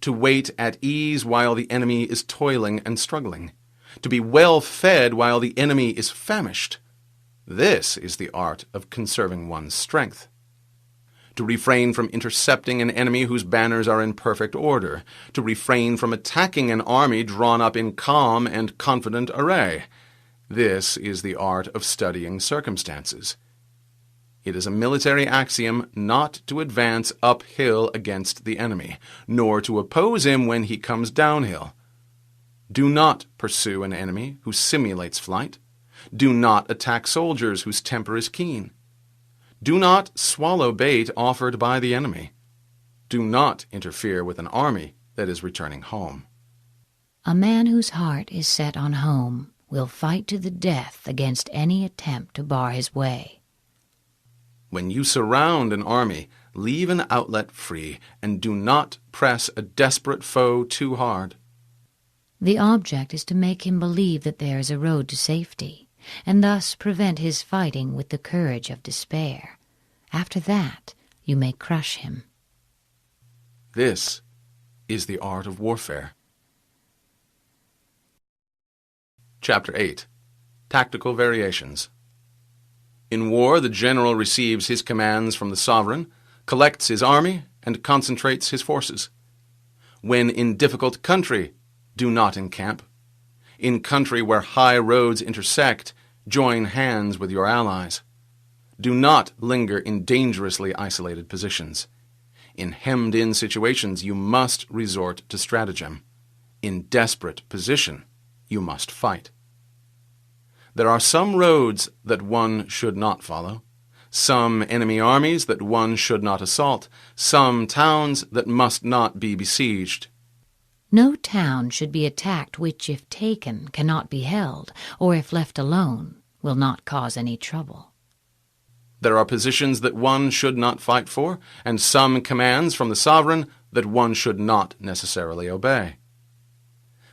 To wait at ease while the enemy is toiling and struggling. To be well fed while the enemy is famished. This is the art of conserving one's strength. To refrain from intercepting an enemy whose banners are in perfect order, to refrain from attacking an army drawn up in calm and confident array. This is the art of studying circumstances. It is a military axiom not to advance uphill against the enemy, nor to oppose him when he comes downhill. Do not pursue an enemy who simulates flight. Do not attack soldiers whose temper is keen. Do not swallow bait offered by the enemy. Do not interfere with an army that is returning home. A man whose heart is set on home will fight to the death against any attempt to bar his way. When you surround an army, leave an outlet free, and do not press a desperate foe too hard. The object is to make him believe that there is a road to safety, and thus prevent his fighting with the courage of despair. After that, you may crush him. This is the art of warfare. Chapter 8. Tactical Variations. In war, the general receives his commands from the sovereign, collects his army, and concentrates his forces. When in difficult country, do not encamp. In country where high roads intersect, join hands with your allies. Do not linger in dangerously isolated positions. In hemmed-in situations, you must resort to stratagem. In desperate position, you must fight. There are some roads that one should not follow, some enemy armies that one should not assault, some towns that must not be besieged. No town should be attacked which, if taken, cannot be held, or if left alone, will not cause any trouble. There are positions that one should not fight for, and some commands from the sovereign that one should not necessarily obey.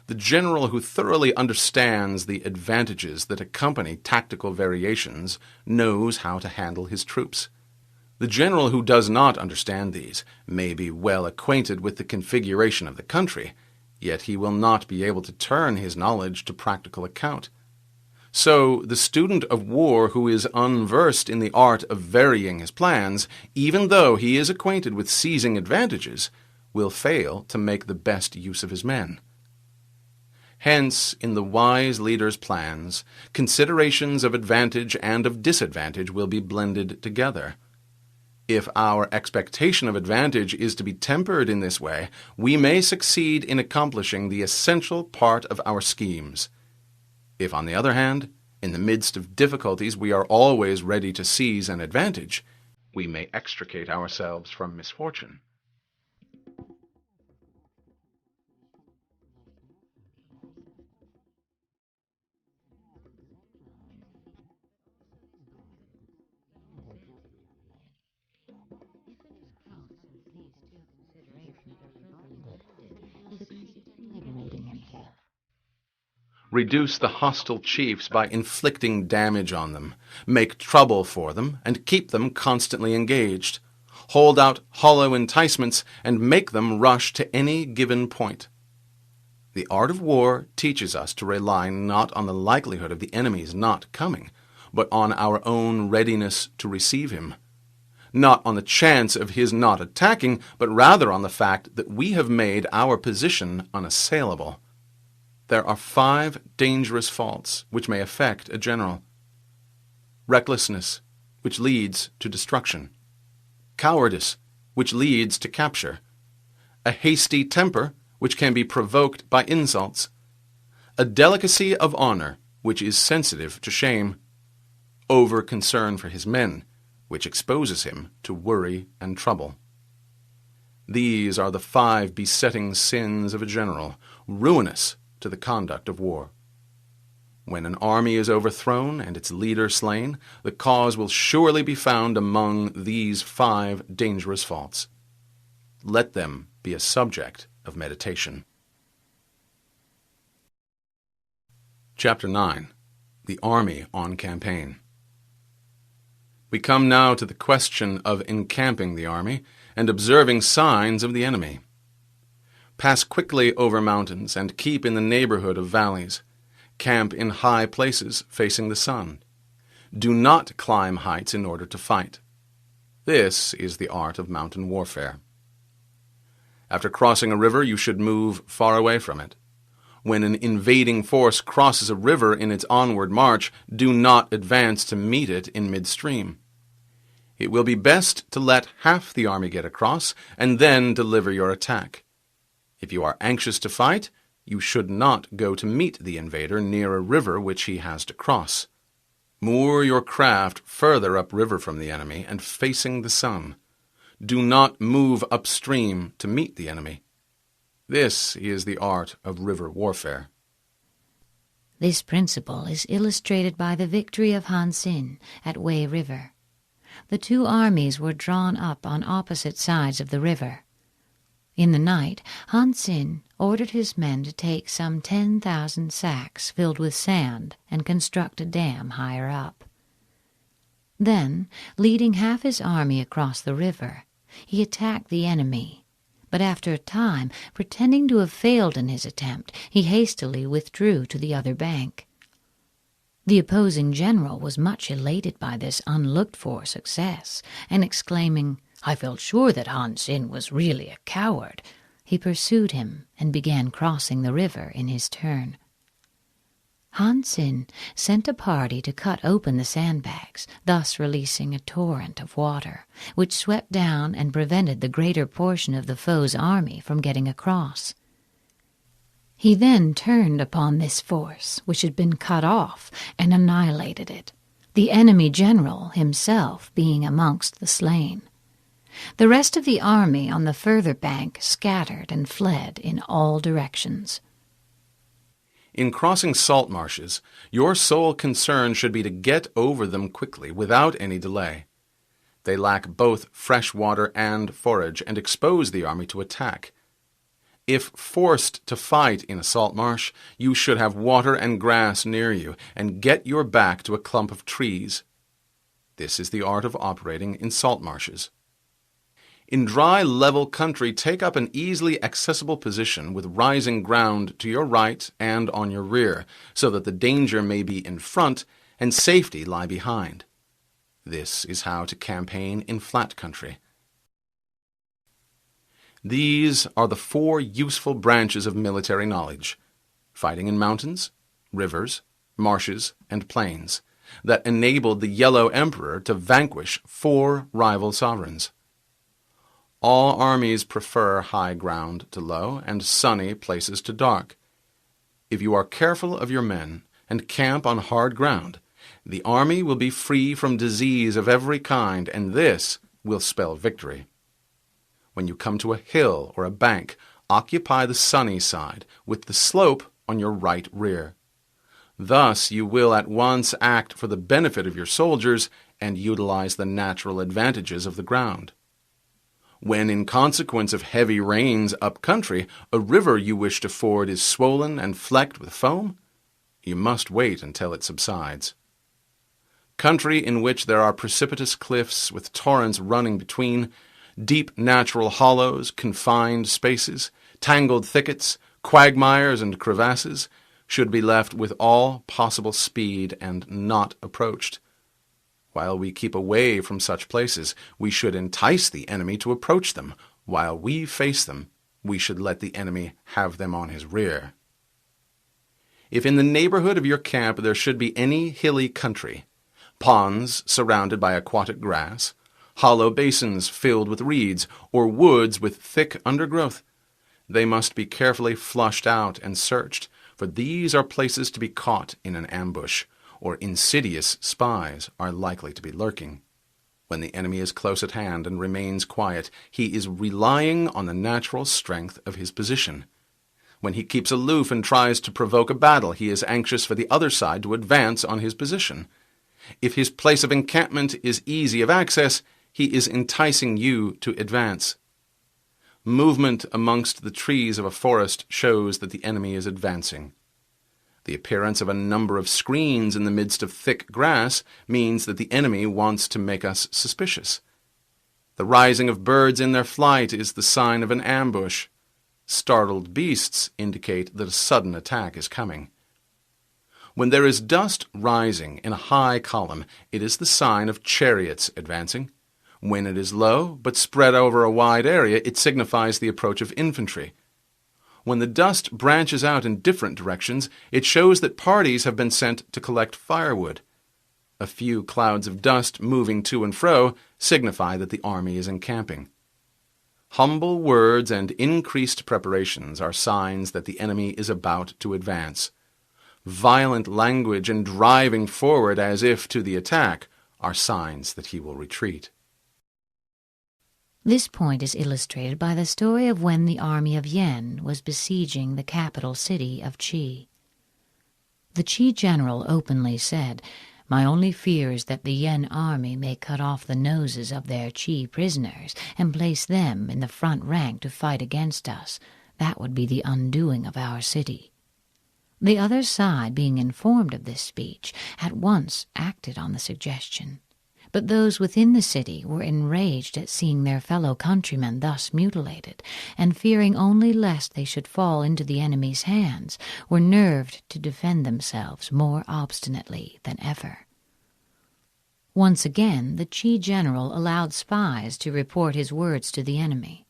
The general who thoroughly understands the advantages that accompany tactical variations knows how to handle his troops. The general who does not understand these may be well acquainted with the configuration of the country, yet he will not be able to turn his knowledge to practical account. So the student of war who is unversed in the art of varying his plans, even though he is acquainted with seizing advantages, will fail to make the best use of his men. Hence, in the wise leader's plans, considerations of advantage and of disadvantage will be blended together. If our expectation of advantage is to be tempered in this way, we may succeed in accomplishing the essential part of our schemes. If, on the other hand, in the midst of difficulties we are always ready to seize an advantage, we may extricate ourselves from misfortune. reduce the hostile chiefs by inflicting damage on them, make trouble for them, and keep them constantly engaged, hold out hollow enticements, and make them rush to any given point. The art of war teaches us to rely not on the likelihood of the enemy's not coming, but on our own readiness to receive him. Not on the chance of his not attacking, but rather on the fact that we have made our position unassailable. There are 5 dangerous faults which may affect a general. Recklessness, which leads to destruction. Cowardice, which leads to capture. A hasty temper, which can be provoked by insults. A delicacy of honor, which is sensitive to shame. Over-concern for his men, which exposes him to worry and trouble. These are the 5 besetting sins of a general, ruinous to the conduct of war. When an army is overthrown and its leader slain, the cause will surely be found among these 5 dangerous faults. Let them be a subject of meditation. Chapter 9. The Army on Campaign. We come now to the question of encamping the army and observing signs of the enemy. Pass quickly over mountains and keep in the neighborhood of valleys. Camp in high places facing the sun. Do not climb heights in order to fight. This is the art of mountain warfare. After crossing a river, you should move far away from it. When an invading force crosses a river in its onward march, do not advance to meet it in midstream. It will be best to let half the army get across and then deliver your attack. If you are anxious to fight, you should not go to meet the invader near a river which he has to cross. Moor your craft further upriver from the enemy and facing the sun. Do not move upstream to meet the enemy. This is the art of river warfare. This principle is illustrated by the victory of Han Xin at Wei River. The 2 armies were drawn up on opposite sides of the river. In the night, Han Xin ordered his men to take some 10,000 sacks filled with sand and construct a dam higher up. Then, leading half his army across the river, he attacked the enemy, but after a time, pretending to have failed in his attempt, he hastily withdrew to the other bank. The opposing general was much elated by this unlooked-for success, and exclaiming, "I felt sure that Han Xin was really a coward," he pursued him and began crossing the river in his turn. Han Xin sent a party to cut open the sandbags, thus releasing a torrent of water, which swept down and prevented the greater portion of the foe's army from getting across. He then turned upon this force, which had been cut off, and annihilated it, the enemy general himself being amongst the slain. The rest of the army on the further bank scattered and fled in all directions. In crossing salt marshes, your sole concern should be to get over them quickly, without any delay. They lack both fresh water and forage, and expose the army to attack. If forced to fight in a salt marsh, you should have water and grass near you, and get your back to a clump of trees. This is the art of operating in salt marshes. In dry, level country, take up an easily accessible position with rising ground to your right and on your rear, so that the danger may be in front and safety lie behind. This is how to campaign in flat country. These are the 4 useful branches of military knowledge: fighting in mountains, rivers, marshes, and plains, that enabled the Yellow Emperor to vanquish 4 rival sovereigns. All armies prefer high ground to low and sunny places to dark. If you are careful of your men and camp on hard ground, the army will be free from disease of every kind, and this will spell victory. When you come to a hill or a bank, occupy the sunny side, with the slope on your right rear. Thus you will at once act for the benefit of your soldiers and utilize the natural advantages of the ground. When, in consequence of heavy rains up country, a river you wish to ford is swollen and flecked with foam, You must wait until it subsides. Country in which there are precipitous cliffs with torrents running between, deep natural hollows, confined spaces, tangled thickets, quagmires and crevasses, should be left with all possible speed and not approached. While we keep away from such places, we should entice the enemy to approach them. While we face them, we should let the enemy have them on his rear. If in the neighborhood of your camp there should be any hilly country, ponds surrounded by aquatic grass, hollow basins filled with reeds, or woods with thick undergrowth, they must be carefully flushed out and searched, for these are places to be caught in an ambush, or insidious spies are likely to be lurking. When the enemy is close at hand and remains quiet, he is relying on the natural strength of his position. When he keeps aloof and tries to provoke a battle, he is anxious for the other side to advance on his position. If his place of encampment is easy of access, he is enticing you to advance. Movement amongst the trees of a forest shows that the enemy is advancing. The appearance of a number of screens in the midst of thick grass means that the enemy wants to make us suspicious. The rising of birds in their flight is the sign of an ambush. Startled beasts indicate that a sudden attack is coming. When there is dust rising in a high column, it is the sign of chariots advancing. When it is low, but spread over a wide area, it signifies the approach of infantry. When the dust branches out in different directions, it shows that parties have been sent to collect firewood. A few clouds of dust moving to and fro signify that the army is encamping. Humble words and increased preparations are signs that the enemy is about to advance. Violent language and driving forward as if to the attack are signs that he will retreat. This point is illustrated by the story of when the army of Yen was besieging the capital city of Qi. The Qi general openly said, "My only fear is that the Yen army may cut off the noses of their Qi prisoners and place them in the front rank to fight against us. That would be the undoing of our city." The other side, being informed of this speech, at once acted on the suggestion. But those within the city were enraged at seeing their fellow countrymen thus mutilated, and fearing only lest they should fall into the enemy's hands, were nerved to defend themselves more obstinately than ever. Once again the Qi general allowed spies to report his words to the enemy.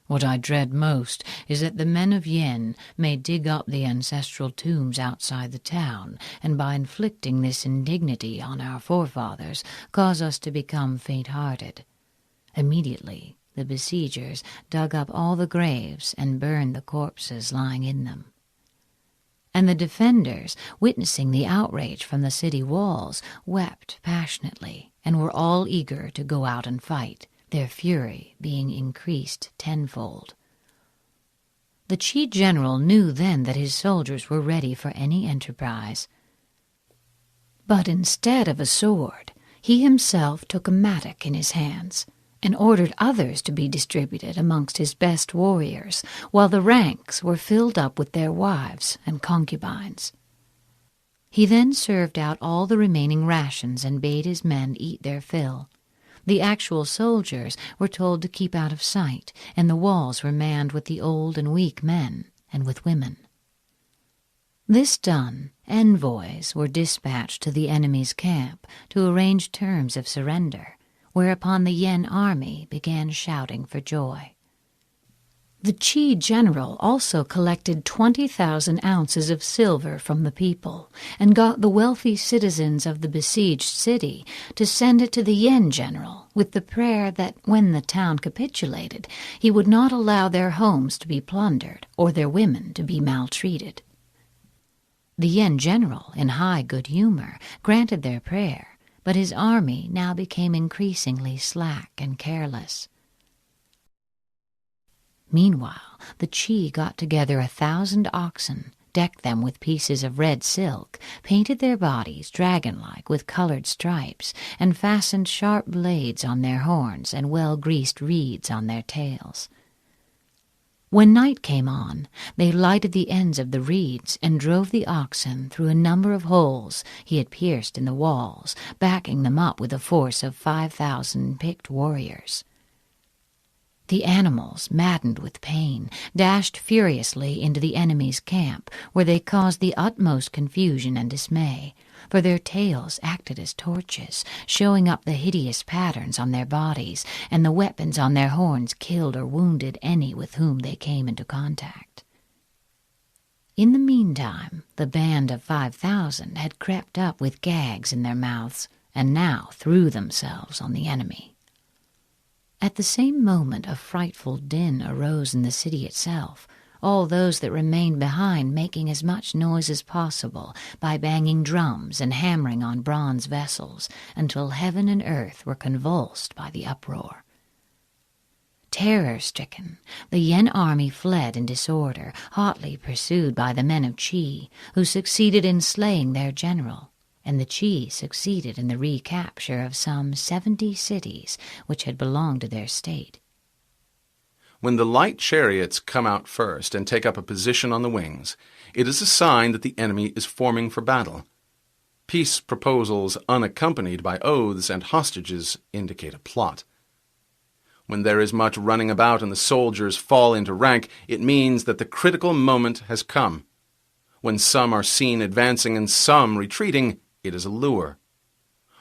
"What I dread most is that the men of Yen may dig up the ancestral tombs outside the town, and by inflicting this indignity on our forefathers, cause us to become faint-hearted." Immediately the besiegers dug up all the graves and burned the corpses lying in them. And the defenders, witnessing the outrage from the city walls, wept passionately, and were all eager to go out and fight, their fury being increased tenfold. The Qi general knew then that his soldiers were ready for any enterprise. But instead of a sword, he himself took a mattock in his hands, and ordered others to be distributed amongst his best warriors, while the ranks were filled up with their wives and concubines. He then served out all the remaining rations and bade his men eat their fill. The actual soldiers were told to keep out of sight, and the walls were manned with the old and weak men and with women. This done, envoys were dispatched to the enemy's camp to arrange terms of surrender, whereupon the Yen army began shouting for joy. The Qi general also collected 20,000 ounces of silver from the people, and got the wealthy citizens of the besieged city to send it to the Yen general with the prayer that when the town capitulated, he would not allow their homes to be plundered or their women to be maltreated. The Yen general, in high good humor, granted their prayer, but his army now became increasingly slack and careless. Meanwhile, the Qi got together 1,000 oxen, decked them with pieces of red silk, painted their bodies dragon-like with colored stripes, and fastened sharp blades on their horns and well-greased reeds on their tails. When night came on, they lighted the ends of the reeds and drove the oxen through a number of holes he had pierced in the walls, backing them up with a force of 5,000 picked warriors. The animals, maddened with pain, dashed furiously into the enemy's camp, where they caused the utmost confusion and dismay, for their tails acted as torches, showing up the hideous patterns on their bodies, and the weapons on their horns killed or wounded any with whom they came into contact. In the meantime, the band of 5,000 had crept up with gags in their mouths, and now threw themselves on the enemy. At the same moment a frightful din arose in the city itself, all those that remained behind making as much noise as possible by banging drums and hammering on bronze vessels until heaven and earth were convulsed by the uproar. Terror-stricken, the Yen army fled in disorder, hotly pursued by the men of Qi, who succeeded in slaying their general, and the Qi succeeded in the recapture of some 70 cities which had belonged to their state. When the light chariots come out first and take up a position on the wings, it is a sign that the enemy is forming for battle. Peace proposals unaccompanied by oaths and hostages indicate a plot. When there is much running about and the soldiers fall into rank, it means that the critical moment has come. When some are seen advancing and some retreating, it is a lure.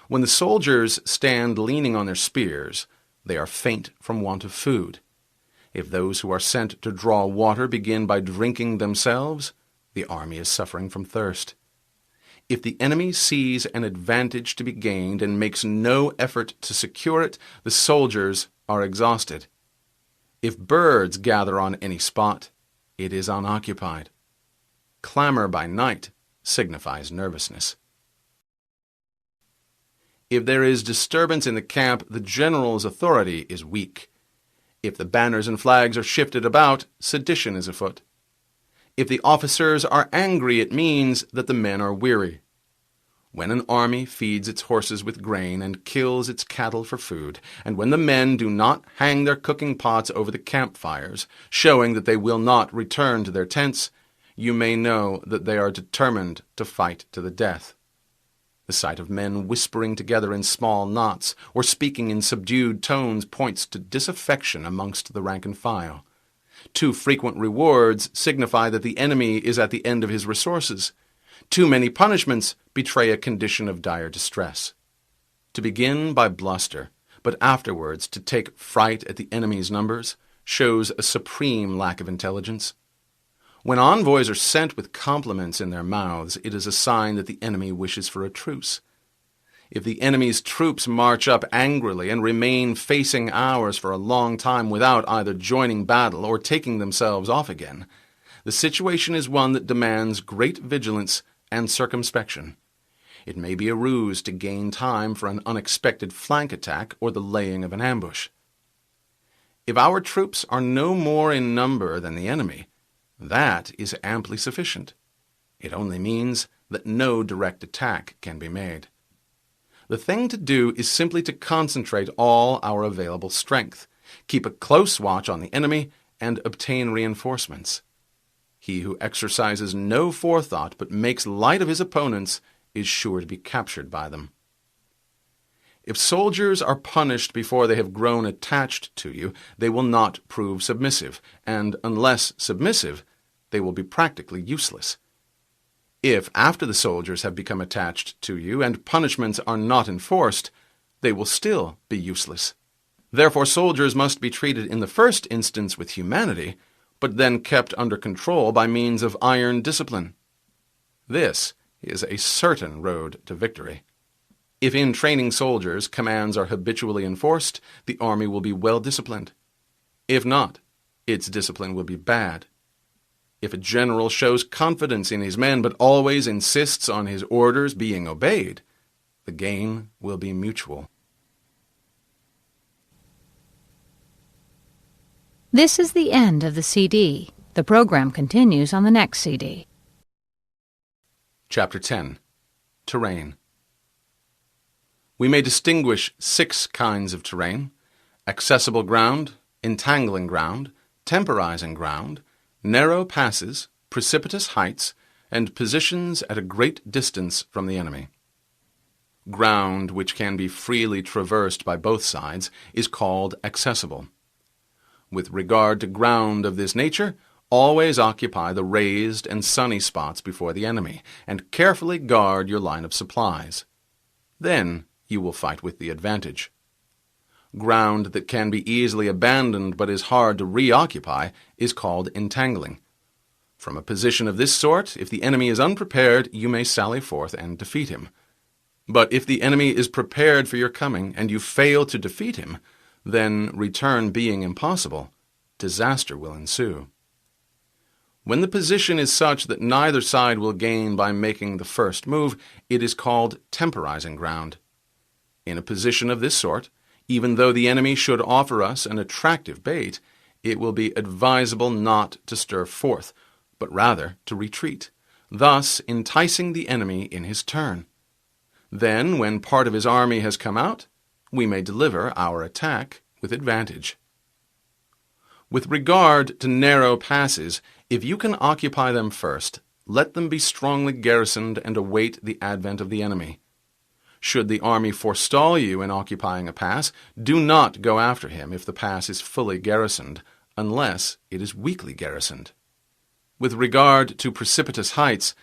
When the soldiers stand leaning on their spears, they are faint from want of food. If those who are sent to draw water begin by drinking themselves, the army is suffering from thirst. If the enemy sees an advantage to be gained and makes no effort to secure it, the soldiers are exhausted. If birds gather on any spot, it is unoccupied. Clamor by night signifies nervousness. If there is disturbance in the camp, the general's authority is weak. If the banners and flags are shifted about, sedition is afoot. If the officers are angry, it means that the men are weary. When an army feeds its horses with grain and kills its cattle for food, and when the men do not hang their cooking pots over the campfires, showing that they will not return to their tents, you may know that they are determined to fight to the death. The sight of men whispering together in small knots or speaking in subdued tones points to disaffection amongst the rank and file. Too frequent rewards signify that the enemy is at the end of his resources. Too many punishments betray a condition of dire distress. To begin by bluster, but afterwards to take fright at the enemy's numbers, shows a supreme lack of intelligence. When envoys are sent with compliments in their mouths, it is a sign that the enemy wishes for a truce. If the enemy's troops march up angrily and remain facing ours for a long time without either joining battle or taking themselves off again, the situation is one that demands great vigilance and circumspection. It may be a ruse to gain time for an unexpected flank attack or the laying of an ambush. If our troops are no more in number than the enemy, that is amply sufficient. It only means that no direct attack can be made. The thing to do is simply to concentrate all our available strength, keep a close watch on the enemy, and obtain reinforcements. He who exercises no forethought but makes light of his opponents is sure to be captured by them. If soldiers are punished before they have grown attached to you, they will not prove submissive, and unless submissive, they will be practically useless. If, after the soldiers have become attached to you and punishments are not enforced, they will still be useless. Therefore, soldiers must be treated in the first instance with humanity, but then kept under control by means of iron discipline. This is a certain road to victory. If in training soldiers commands are habitually enforced, the army will be well disciplined. If not, its discipline will be bad. If a general shows confidence in his men but always insists on his orders being obeyed, the gain will be mutual. This is the end of the CD. The program continues on the next CD. Chapter 10. Terrain. We may distinguish 6 kinds of terrain: accessible ground, entangling ground, temporizing ground, narrow passes, precipitous heights, and positions at a great distance from the enemy. Ground which can be freely traversed by both sides is called accessible. With regard to ground of this nature, always occupy the raised and sunny spots before the enemy, and carefully guard your line of supplies. Then you will fight with the advantage. Ground that can be easily abandoned but is hard to reoccupy is called entangling. From a position of this sort, if the enemy is unprepared, you may sally forth and defeat him. But if the enemy is prepared for your coming, and you fail to defeat him, then, return being impossible, disaster will ensue. When the position is such that neither side will gain by making the first move, it is called temporizing ground. In a position of this sort, even though the enemy should offer us an attractive bait, it will be advisable not to stir forth, but rather to retreat, thus enticing the enemy in his turn. Then, when part of his army has come out, we may deliver our attack with advantage. With regard to narrow passes, if you can occupy them first, let them be strongly garrisoned and await the advent of the enemy. Should the army forestall you in occupying a pass, do not go after him if the pass is fully garrisoned, unless it is weakly garrisoned. With regard to precipitous heights,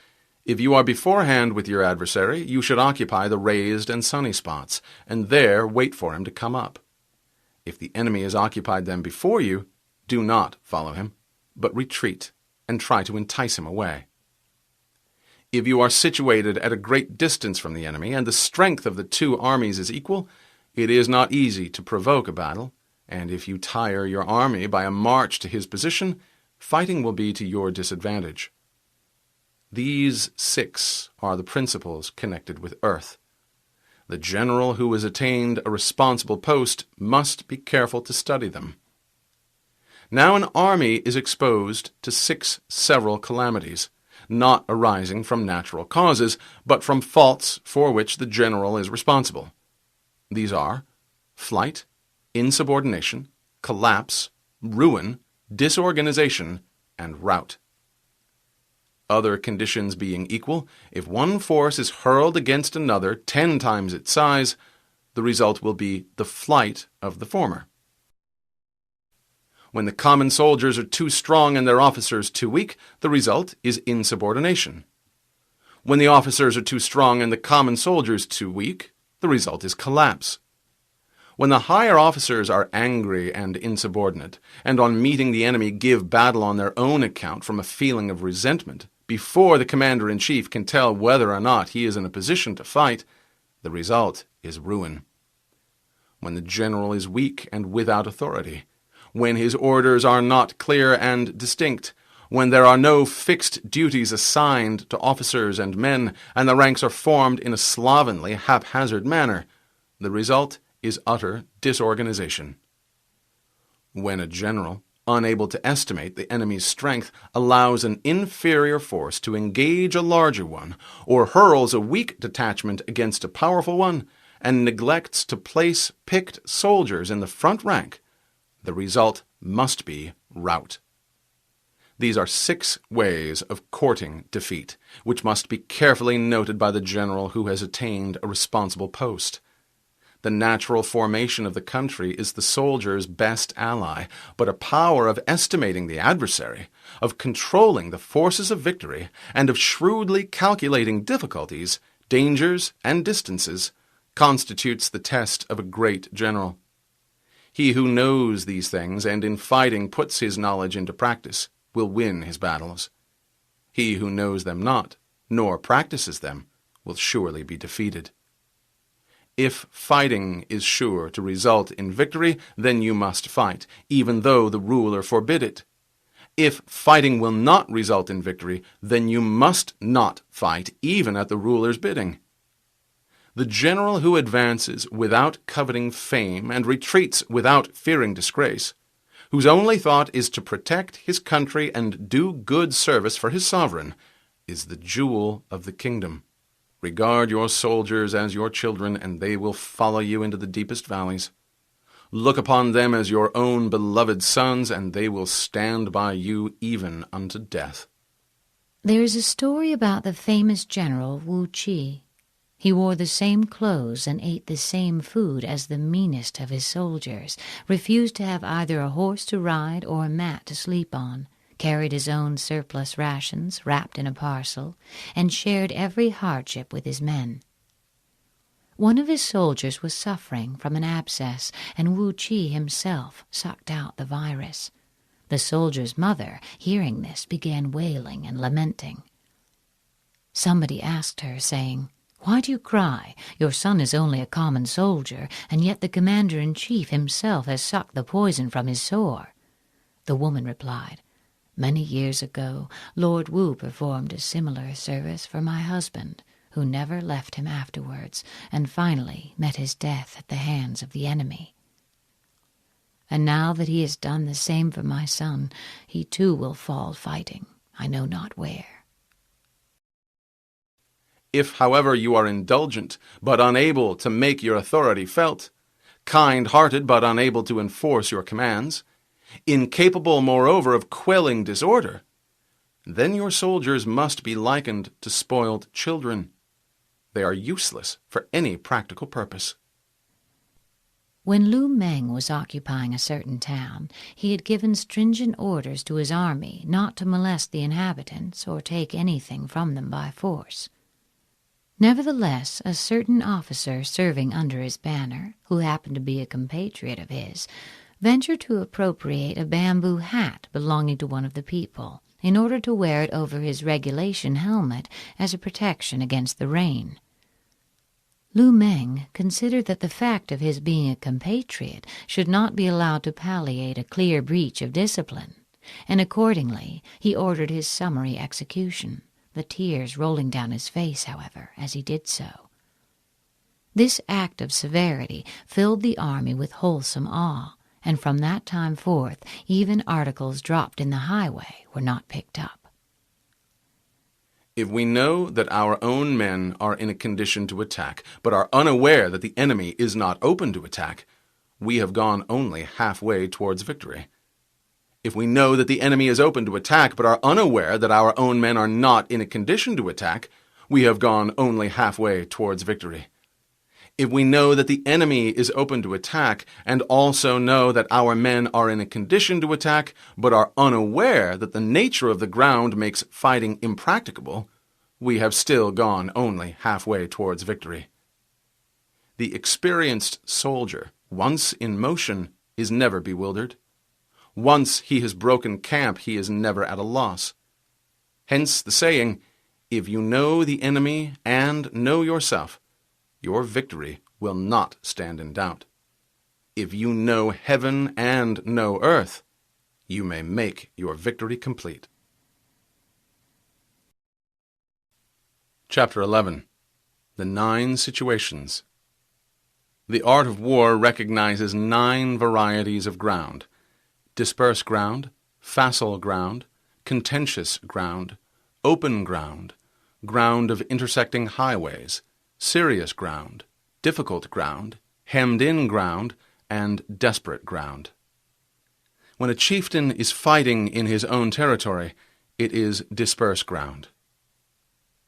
if you are beforehand with your adversary, you should occupy the raised and sunny spots, and there wait for him to come up. If the enemy has occupied them before you, do not follow him, but retreat and try to entice him away. If you are situated at a great distance from the enemy, and the strength of the two armies is equal, it is not easy to provoke a battle, and if you tire your army by a march to his position, fighting will be to your disadvantage. These 6 are the principles connected with earth. The general who has attained a responsible post must be careful to study them. Now an army is exposed to 6 several calamities, not arising from natural causes, but from faults for which the general is responsible. These are flight, insubordination, collapse, ruin, disorganization, and rout. Other conditions being equal, if one force is hurled against another 10 times its size, the result will be the flight of the former. When the common soldiers are too strong and their officers too weak, the result is insubordination. When the officers are too strong and the common soldiers too weak, the result is collapse. When the higher officers are angry and insubordinate, and on meeting the enemy give battle on their own account from a feeling of resentment, before the commander-in-chief can tell whether or not he is in a position to fight, the result is ruin. When the general is weak and without authority, when his orders are not clear and distinct, when there are no fixed duties assigned to officers and men, and the ranks are formed in a slovenly, haphazard manner, the result is utter disorganization. When a general, unable to estimate the enemy's strength, allows an inferior force to engage a larger one, or hurls a weak detachment against a powerful one, and neglects to place picked soldiers in the front rank, the result must be rout. These are 6 ways of courting defeat, which must be carefully noted by the general who has attained a responsible post. The natural formation of the country is the soldier's best ally, but a power of estimating the adversary, of controlling the forces of victory, and of shrewdly calculating difficulties, dangers, and distances, constitutes the test of a great general. He who knows these things and in fighting puts his knowledge into practice will win his battles. He who knows them not, nor practices them, will surely be defeated. If fighting is sure to result in victory, then you must fight, even though the ruler forbid it. If fighting will not result in victory, then you must not fight, even at the ruler's bidding. The general who advances without coveting fame and retreats without fearing disgrace, whose only thought is to protect his country and do good service for his sovereign, is the jewel of the kingdom. Regard your soldiers as your children, and they will follow you into the deepest valleys. Look upon them as your own beloved sons, and they will stand by you even unto death. There is a story about the famous general Wu Qi. He wore the same clothes and ate the same food as the meanest of his soldiers, refused to have either a horse to ride or a mat to sleep on, carried his own surplus rations wrapped in a parcel, and shared every hardship with his men. One of his soldiers was suffering from an abscess, and Wu Qi himself sucked out the virus. The soldier's mother, hearing this, began wailing and lamenting. Somebody asked her, saying, "Why do you cry? Your son is only a common soldier, and yet the commander-in-chief himself has sucked the poison from his sore." The woman replied, "Many years ago, Lord Wu performed a similar service for my husband, who never left him afterwards, and finally met his death at the hands of the enemy. And now that he has done the same for my son, he too will fall fighting, I know not where." If, however, you are indulgent, but unable to make your authority felt, kind-hearted, but unable to enforce your commands, incapable, moreover, of quelling disorder, then your soldiers must be likened to spoiled children. They are useless for any practical purpose. When Lu Meng was occupying a certain town, he had given stringent orders to his army not to molest the inhabitants or take anything from them by force. Nevertheless, a certain officer serving under his banner, who happened to be a compatriot of his, ventured to appropriate a bamboo hat belonging to one of the people, in order to wear it over his regulation helmet as a protection against the rain. Lu Meng considered that the fact of his being a compatriot should not be allowed to palliate a clear breach of discipline, and accordingly he ordered his summary execution, the tears rolling down his face, however, as he did so. This act of severity filled the army with wholesome awe, and from that time forth even articles dropped in the highway were not picked up. If we know that our own men are in a condition to attack, but are unaware that the enemy is not open to attack, we have gone only halfway towards victory. If we know that the enemy is open to attack, but are unaware that our own men are not in a condition to attack, we have gone only halfway towards victory. If we know that the enemy is open to attack, and also know that our men are in a condition to attack, but are unaware that the nature of the ground makes fighting impracticable, we have still gone only halfway towards victory. The experienced soldier, once in motion, is never bewildered. Once he has broken camp, he is never at a loss. Hence the saying, "If you know the enemy and know yourself, your victory will not stand in doubt. If you know heaven and know earth, you may make your victory complete." Chapter 11. The 9 Situations. The art of war recognizes 9 varieties of ground: dispersed ground, facile ground, contentious ground, open ground, ground of intersecting highways, serious ground, difficult ground, hemmed-in ground, and desperate ground. When a chieftain is fighting in his own territory, it is dispersed ground.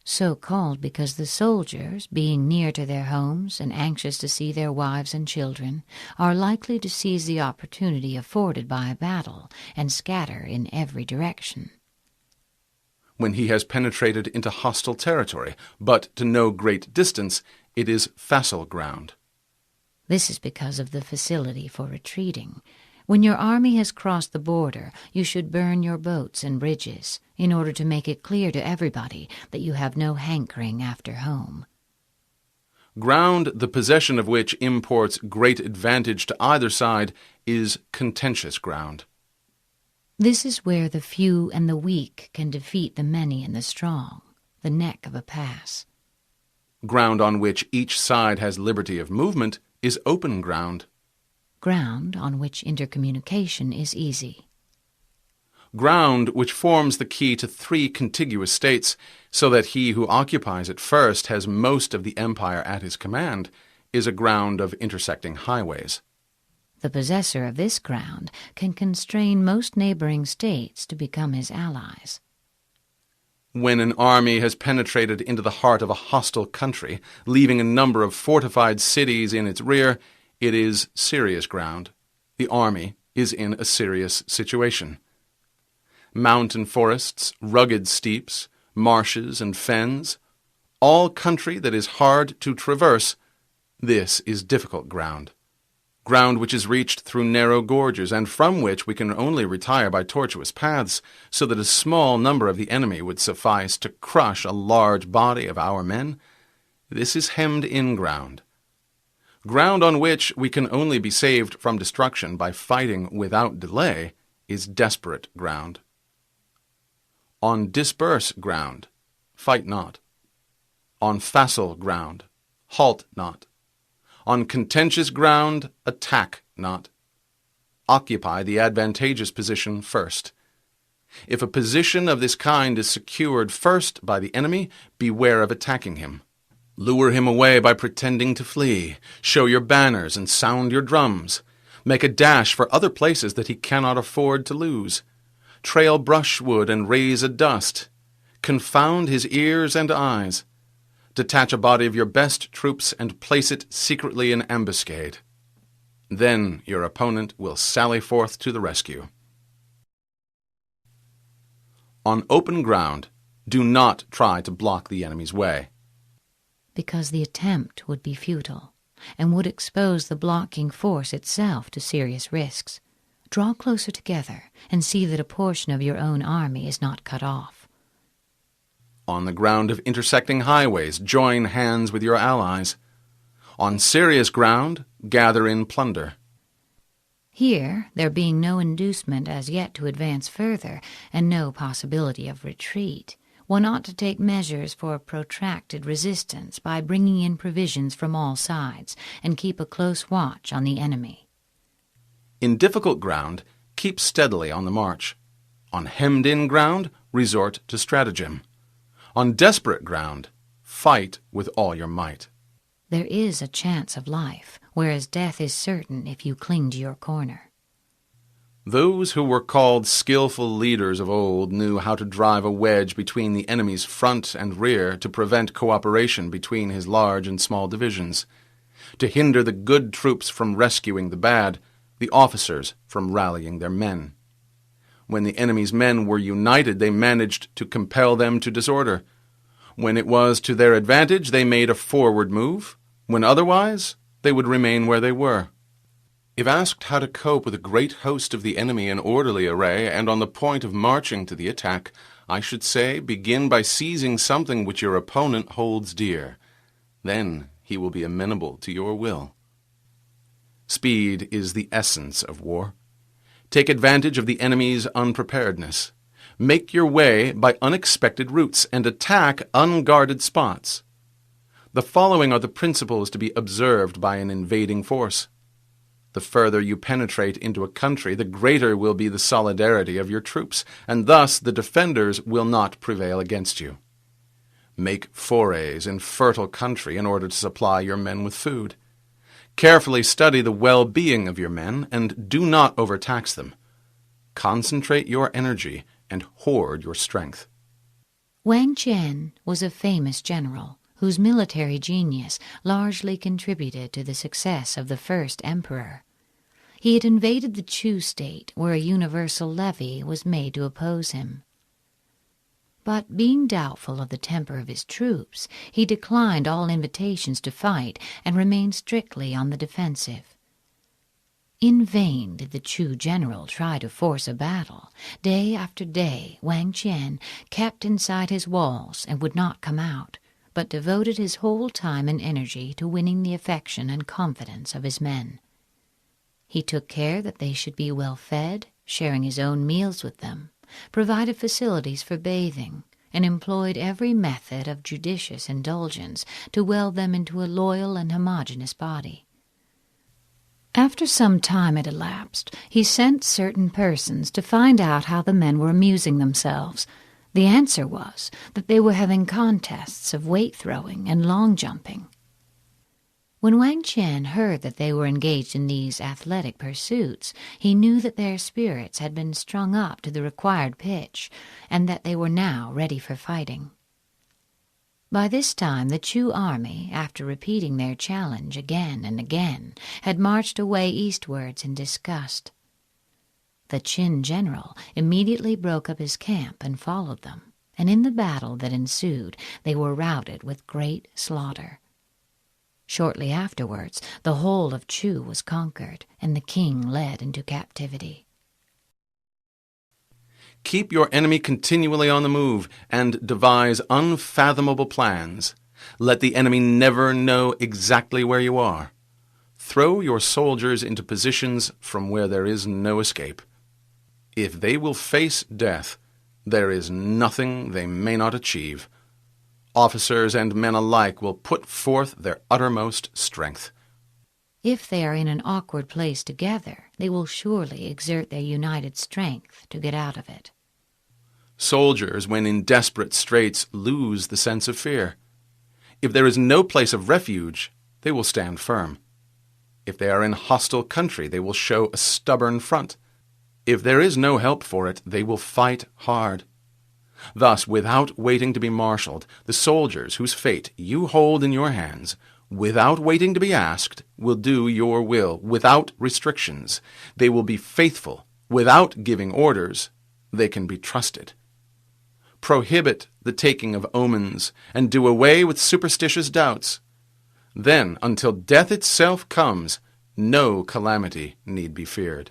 So called because the soldiers, being near to their homes and anxious to see their wives and children, are likely to seize the opportunity afforded by a battle and scatter in every direction. When he has penetrated into hostile territory, but to no great distance, it is facile ground. This is because of the facility for retreating. When your army has crossed the border, you should burn your boats and bridges, in order to make it clear to everybody that you have no hankering after home. Ground the possession of which imports great advantage to either side is contentious ground. This is where the few and the weak can defeat the many and the strong, the neck of a pass. Ground on which each side has liberty of movement is open ground. Ground on which intercommunication is easy. Ground which forms the key to 3 contiguous states, so that he who occupies it first has most of the empire at his command, is a ground of intersecting highways. The possessor of this ground can constrain most neighboring states to become his allies. When an army has penetrated into the heart of a hostile country, leaving a number of fortified cities in its rear, it is serious ground. The army is in a serious situation. Mountain forests, rugged steeps, marshes and fens, all country that is hard to traverse, this is difficult ground. Ground which is reached through narrow gorges, and from which we can only retire by tortuous paths, so that a small number of the enemy would suffice to crush a large body of our men. This is hemmed-in ground. Ground on which we can only be saved from destruction by fighting without delay is desperate ground. On disperse ground, fight not. On facile ground, halt not. On contentious ground, attack not. Occupy the advantageous position first. If a position of this kind is secured first by the enemy, beware of attacking him. Lure him away by pretending to flee. Show your banners and sound your drums. Make a dash for other places that he cannot afford to lose. Trail brushwood and raise a dust. Confound his ears and eyes. Detach a body of your best troops and place it secretly in ambuscade. Then your opponent will sally forth to the rescue. On open ground, do not try to block the enemy's way, because the attempt would be futile and would expose the blocking force itself to serious risks. Draw closer together and see that a portion of your own army is not cut off. On the ground of intersecting highways, join hands with your allies. On serious ground, gather in plunder. Here, there being no inducement as yet to advance further, and no possibility of retreat, one ought to take measures for protracted resistance by bringing in provisions from all sides, and keep a close watch on the enemy. In difficult ground, keep steadily on the march. On hemmed-in ground, resort to stratagem. On desperate ground, fight with all your might. There is a chance of life, whereas death is certain if you cling to your corner. Those who were called skillful leaders of old knew how to drive a wedge between the enemy's front and rear to prevent cooperation between his large and small divisions, to hinder the good troops from rescuing the bad, the officers from rallying their men. When the enemy's men were united, they managed to compel them to disorder. When it was to their advantage, they made a forward move. When otherwise, they would remain where they were. If asked how to cope with a great host of the enemy in orderly array and on the point of marching to the attack, I should say begin by seizing something which your opponent holds dear. Then he will be amenable to your will. Speed is the essence of war. Take advantage of the enemy's unpreparedness. Make your way by unexpected routes and attack unguarded spots. The following are the principles to be observed by an invading force. The further you penetrate into a country, the greater will be the solidarity of your troops, and thus the defenders will not prevail against you. Make forays in fertile country in order to supply your men with food. Carefully study the well-being of your men, and do not overtax them. Concentrate your energy and hoard your strength. Wang Qian was a famous general whose military genius largely contributed to the success of the first emperor. He had invaded the Chu state, where a universal levy was made to oppose him. But being doubtful of the temper of his troops, he declined all invitations to fight and remained strictly on the defensive. In vain did the Chu general try to force a battle. Day after day, Wang Qian kept inside his walls and would not come out, but devoted his whole time and energy to winning the affection and confidence of his men. He took care that they should be well fed, sharing his own meals with them, provided facilities for bathing, and employed every method of judicious indulgence to weld them into a loyal and homogeneous body. After some time had elapsed, he sent certain persons to find out how the men were amusing themselves. The answer was that they were having contests of weight-throwing and long-jumping. When Wang Qian heard that they were engaged in these athletic pursuits, he knew that their spirits had been strung up to the required pitch, and that they were now ready for fighting. By this time the Chu army, after repeating their challenge again and again, had marched away eastwards in disgust. The Qin general immediately broke up his camp and followed them, and in the battle that ensued they were routed with great slaughter. Shortly afterwards, the whole of Chu was conquered, and the king led into captivity. Keep your enemy continually on the move, and devise unfathomable plans. Let the enemy never know exactly where you are. Throw your soldiers into positions from where there is no escape. If they will face death, there is nothing they may not achieve. Officers and men alike will put forth their uttermost strength. If they are in an awkward place together, they will surely exert their united strength to get out of it. Soldiers, when in desperate straits, lose the sense of fear. If there is no place of refuge, they will stand firm. If they are in hostile country, they will show a stubborn front. If there is no help for it, they will fight hard. Thus, without waiting to be marshaled, the soldiers whose fate you hold in your hands, without waiting to be asked, will do your will, without restrictions. They will be faithful. Without giving orders, they can be trusted. Prohibit the taking of omens, and do away with superstitious doubts. Then, until death itself comes, no calamity need be feared.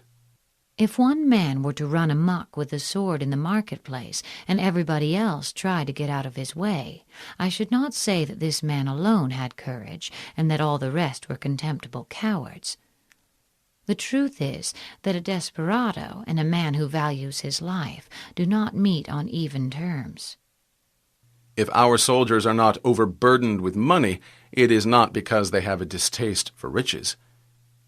If one man were to run amok with a sword in the marketplace, and everybody else try to get out of his way, I should not say that this man alone had courage, and that all the rest were contemptible cowards. The truth is that a desperado and a man who values his life do not meet on even terms. If our soldiers are not overburdened with money, it is not because they have a distaste for riches.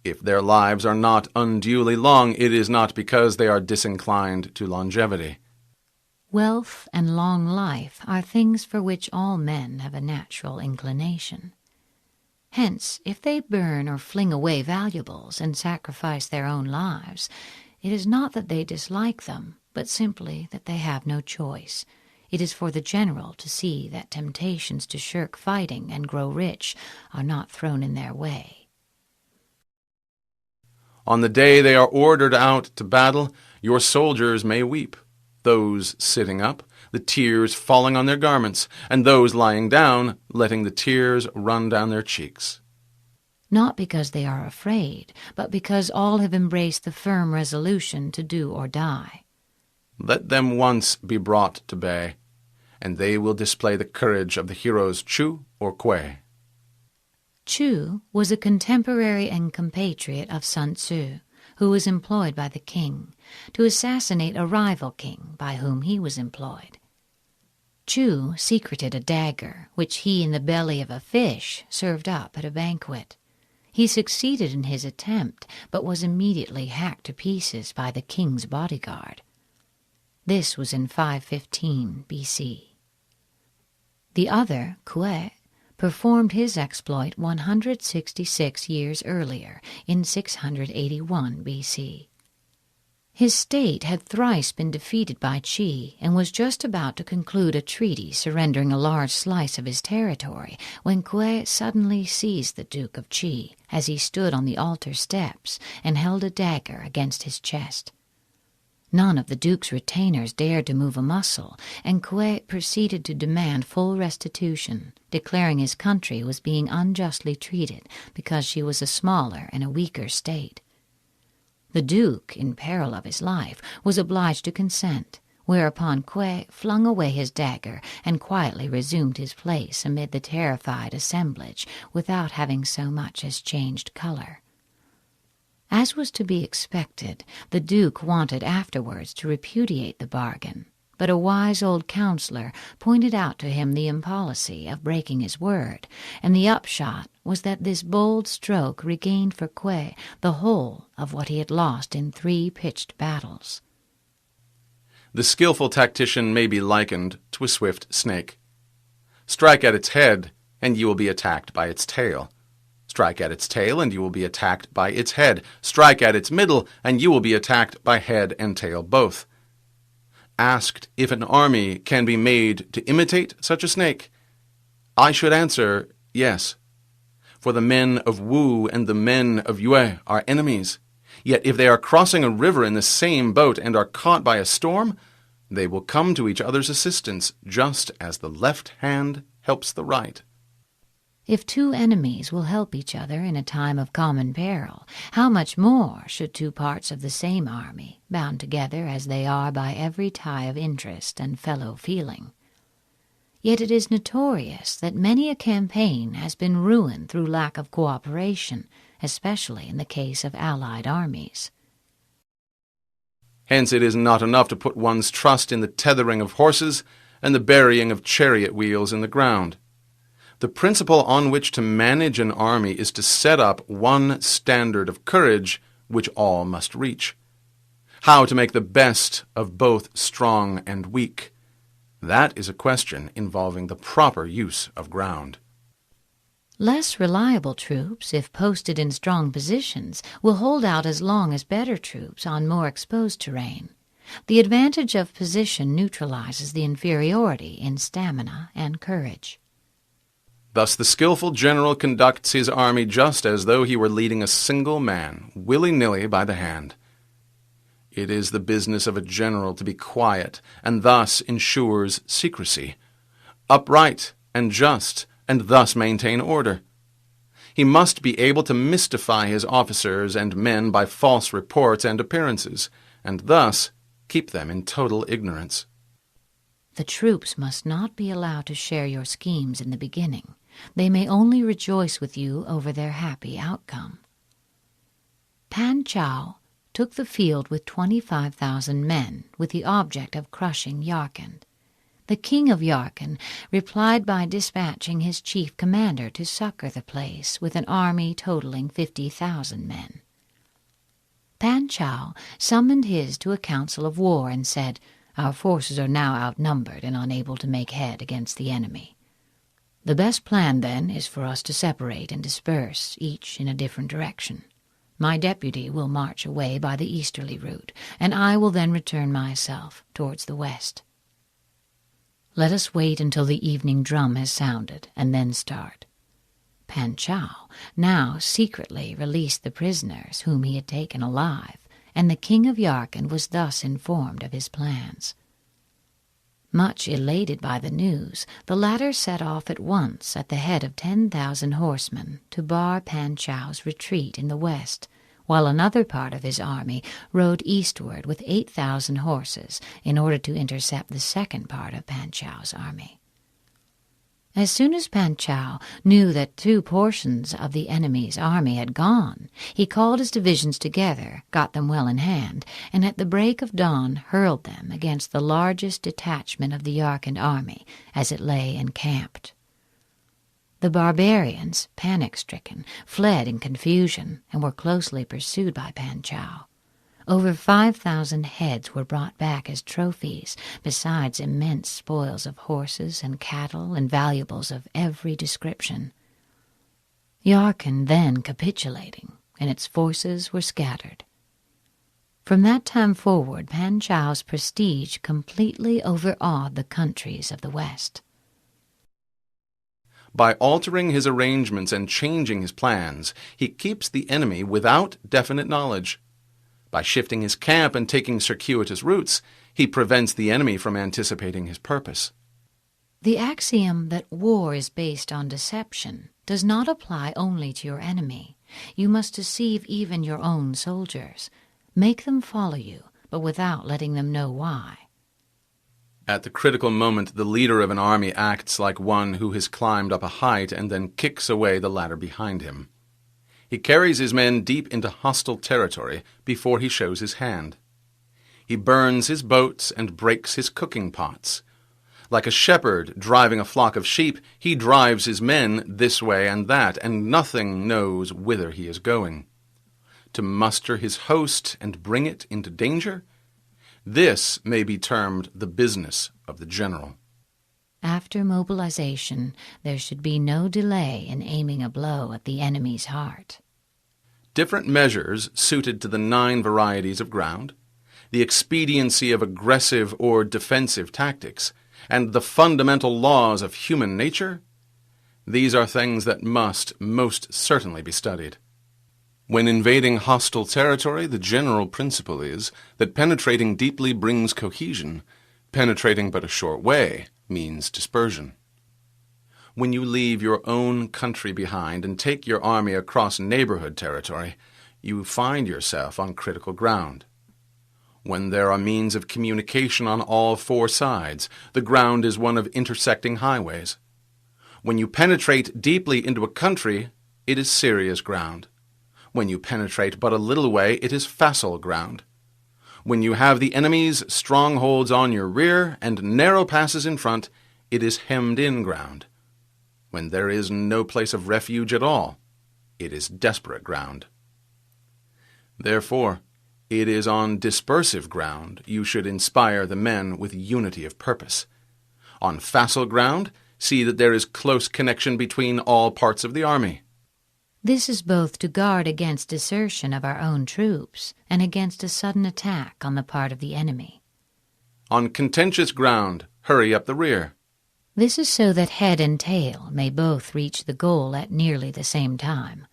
If their lives are not unduly long, it is not because they are disinclined to longevity. Wealth and long life are things for which all men have a natural inclination. Hence, if they burn or fling away valuables and sacrifice their own lives, it is not that they dislike them, but simply that they have no choice. It is for the general to see that temptations to shirk fighting and grow rich are not thrown in their way. On the day they are ordered out to battle, your soldiers may weep, those sitting up, the tears falling on their garments, and those lying down, letting the tears run down their cheeks. Not because they are afraid, but because all have embraced the firm resolution to do or die. Let them once be brought to bay, and they will display the courage of the heroes Chu or Kuei. Chu was a contemporary and compatriot of Sun Tzu, who was employed by the king to assassinate a rival king by whom he was employed. Chu secreted a dagger, which he in the belly of a fish served up at a banquet. He succeeded in his attempt, but was immediately hacked to pieces by the king's bodyguard. This was in 515 B.C. The other, Kuei, performed his exploit 166 years earlier, in 681 B.C. His state had thrice been defeated by Qi, and was just about to conclude a treaty surrendering a large slice of his territory, when Kuei suddenly seized the Duke of Qi as he stood on the altar steps and held a dagger against his chest. None of the Duke's retainers dared to move a muscle, and Kuei proceeded to demand full restitution, declaring his country was being unjustly treated because she was a smaller and a weaker state. The Duke, in peril of his life, was obliged to consent, whereupon Kuei flung away his dagger and quietly resumed his place amid the terrified assemblage without having so much as changed color. As was to be expected, the Duke wanted afterwards to repudiate the bargain, but a wise old counselor pointed out to him the impolicy of breaking his word, and the upshot was that this bold stroke regained for Kuei the whole of what he had lost in 3 pitched battles. The skillful tactician may be likened to a swift snake. Strike at its head, and you will be attacked by its tail. Strike at its tail, and you will be attacked by its head. Strike at its middle, and you will be attacked by head and tail both. Asked if an army can be made to imitate such a snake, I should answer, yes. For the men of Wu and the men of Yue are enemies. Yet if they are crossing a river in the same boat and are caught by a storm, they will come to each other's assistance, just as the left hand helps the right. If two enemies will help each other in a time of common peril, how much more should two parts of the same army, bound together as they are by every tie of interest and fellow feeling? Yet it is notorious that many a campaign has been ruined through lack of cooperation, especially in the case of allied armies. Hence it is not enough to put one's trust in the tethering of horses and the burying of chariot wheels in the ground. The principle on which to manage an army is to set up one standard of courage which all must reach. How to make the best of both strong and weak? That is a question involving the proper use of ground. Less reliable troops, if posted in strong positions, will hold out as long as better troops on more exposed terrain. The advantage of position neutralizes the inferiority in stamina and courage. Thus the skillful general conducts his army just as though he were leading a single man, willy-nilly by the hand. It is the business of a general to be quiet, and thus ensures secrecy, upright and just, and thus maintain order. He must be able to mystify his officers and men by false reports and appearances, and thus keep them in total ignorance. The troops must not be allowed to share your schemes in the beginning. They may only rejoice with you over their happy outcome. Pan Chao took the field with 25,000 men with the object of crushing Yarkand. The king of Yarkand replied by dispatching his chief commander to succor the place with an army totaling 50,000 men. Pan Chao summoned his to a council of war and said, "Our forces are now outnumbered and unable to make head against the enemy. The best plan, then, is for us to separate and disperse, each in a different direction. My deputy will march away by the easterly route, and I will then return myself towards the west. Let us wait until the evening drum has sounded, and then start." Pan Chao now secretly released the prisoners whom he had taken alive, and the king of Yarkand was thus informed of his plans. Much elated by the news, the latter set off at once at the head of 10,000 horsemen to bar Pan Chao's retreat in the west, while another part of his army rode eastward with 8,000 horses in order to intercept the second part of Pan Chao's army. As soon as Pan Chao knew that 2 portions of the enemy's army had gone, he called his divisions together, got them well in hand, and at the break of dawn hurled them against the largest detachment of the Yarkand army as it lay encamped. The barbarians, panic-stricken, fled in confusion and were closely pursued by Pan Chao. Over 5,000 heads were brought back as trophies, besides immense spoils of horses and cattle and valuables of every description. Yarkand then capitulating, and its forces were scattered. From that time forward, Pan Chao's prestige completely overawed the countries of the west. By altering his arrangements and changing his plans, he keeps the enemy without definite knowledge. By shifting his camp and taking circuitous routes, he prevents the enemy from anticipating his purpose. The axiom that war is based on deception does not apply only to your enemy. You must deceive even your own soldiers. Make them follow you, but without letting them know why. At the critical moment, the leader of an army acts like one who has climbed up a height and then kicks away the ladder behind him. He carries his men deep into hostile territory before he shows his hand. He burns his boats and breaks his cooking pots. Like a shepherd driving a flock of sheep, he drives his men this way and that, and nothing knows whither he is going. To muster his host and bring it into danger, this may be termed the business of the general. After mobilization, there should be no delay in aiming a blow at the enemy's heart. Different measures suited to the 9 varieties of ground, the expediency of aggressive or defensive tactics, and the fundamental laws of human nature, these are things that must most certainly be studied. When invading hostile territory, the general principle is that penetrating deeply brings cohesion, penetrating but a short way means dispersion. When you leave your own country behind and take your army across neighborhood territory, you find yourself on critical ground. When there are means of communication on all 4 sides, the ground is one of intersecting highways. When you penetrate deeply into a country, it is serious ground. When you penetrate but a little way, it is facile ground. When you have the enemy's strongholds on your rear and narrow passes in front, it is hemmed-in ground. When there is no place of refuge at all, it is desperate ground. Therefore, it is on dispersive ground you should inspire the men with unity of purpose. On facile ground, see that there is close connection between all parts of the army. This is both to guard against desertion of our own troops and against a sudden attack on the part of the enemy. On contentious ground, hurry up the rear. This is so that head and tail may both reach the goal at nearly the same time.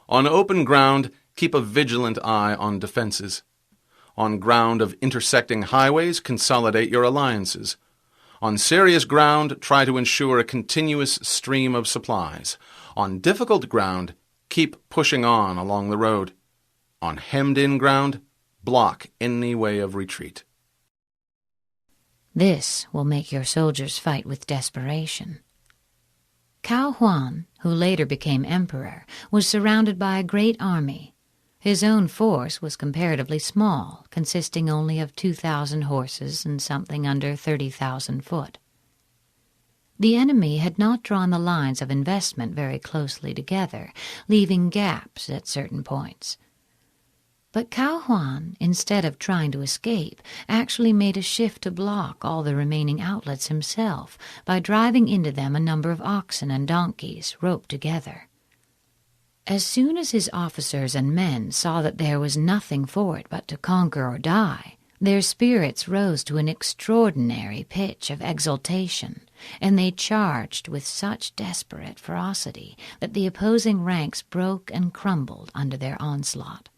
On open ground, keep a vigilant eye on defenses. On ground of intersecting highways, consolidate your alliances. On serious ground, try to ensure a continuous stream of supplies. On difficult ground, keep pushing on along the road. On hemmed-in ground, block any way of retreat. This will make your soldiers fight with desperation. Cao Huan, who later became emperor, was surrounded by a great army. His own force was comparatively small, consisting only of 2,000 horses and something under 30,000 foot. The enemy had not drawn the lines of investment very closely together, leaving gaps at certain points. But Cao Huan, instead of trying to escape, actually made a shift to block all the remaining outlets himself by driving into them a number of oxen and donkeys roped together. As soon as his officers and men saw that there was nothing for it but to conquer or die, their spirits rose to an extraordinary pitch of exultation, and they charged with such desperate ferocity that the opposing ranks broke and crumbled under their onslaught.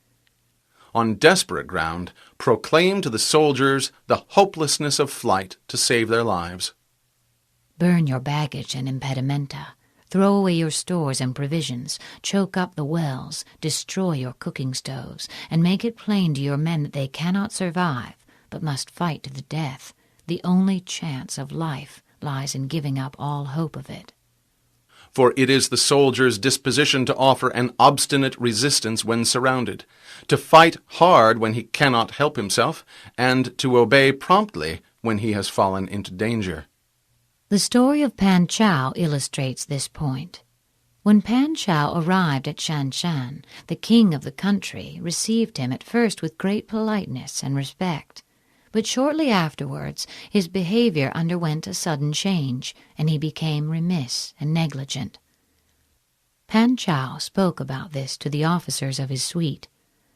On desperate ground, proclaim to the soldiers the hopelessness of flight to save their lives. Burn your baggage and impedimenta. Throw away your stores and provisions, choke up the wells, destroy your cooking stoves, and make it plain to your men that they cannot survive, but must fight to the death. The only chance of life lies in giving up all hope of it. For it is the soldier's disposition to offer an obstinate resistance when surrounded, to fight hard when he cannot help himself, and to obey promptly when he has fallen into danger. The story of Pan Chao illustrates this point. When Pan Chao arrived at Shanshan, the king of the country received him at first with great politeness and respect. But shortly afterwards his behavior underwent a sudden change, and he became remiss and negligent. Pan Chao spoke about this to the officers of his suite.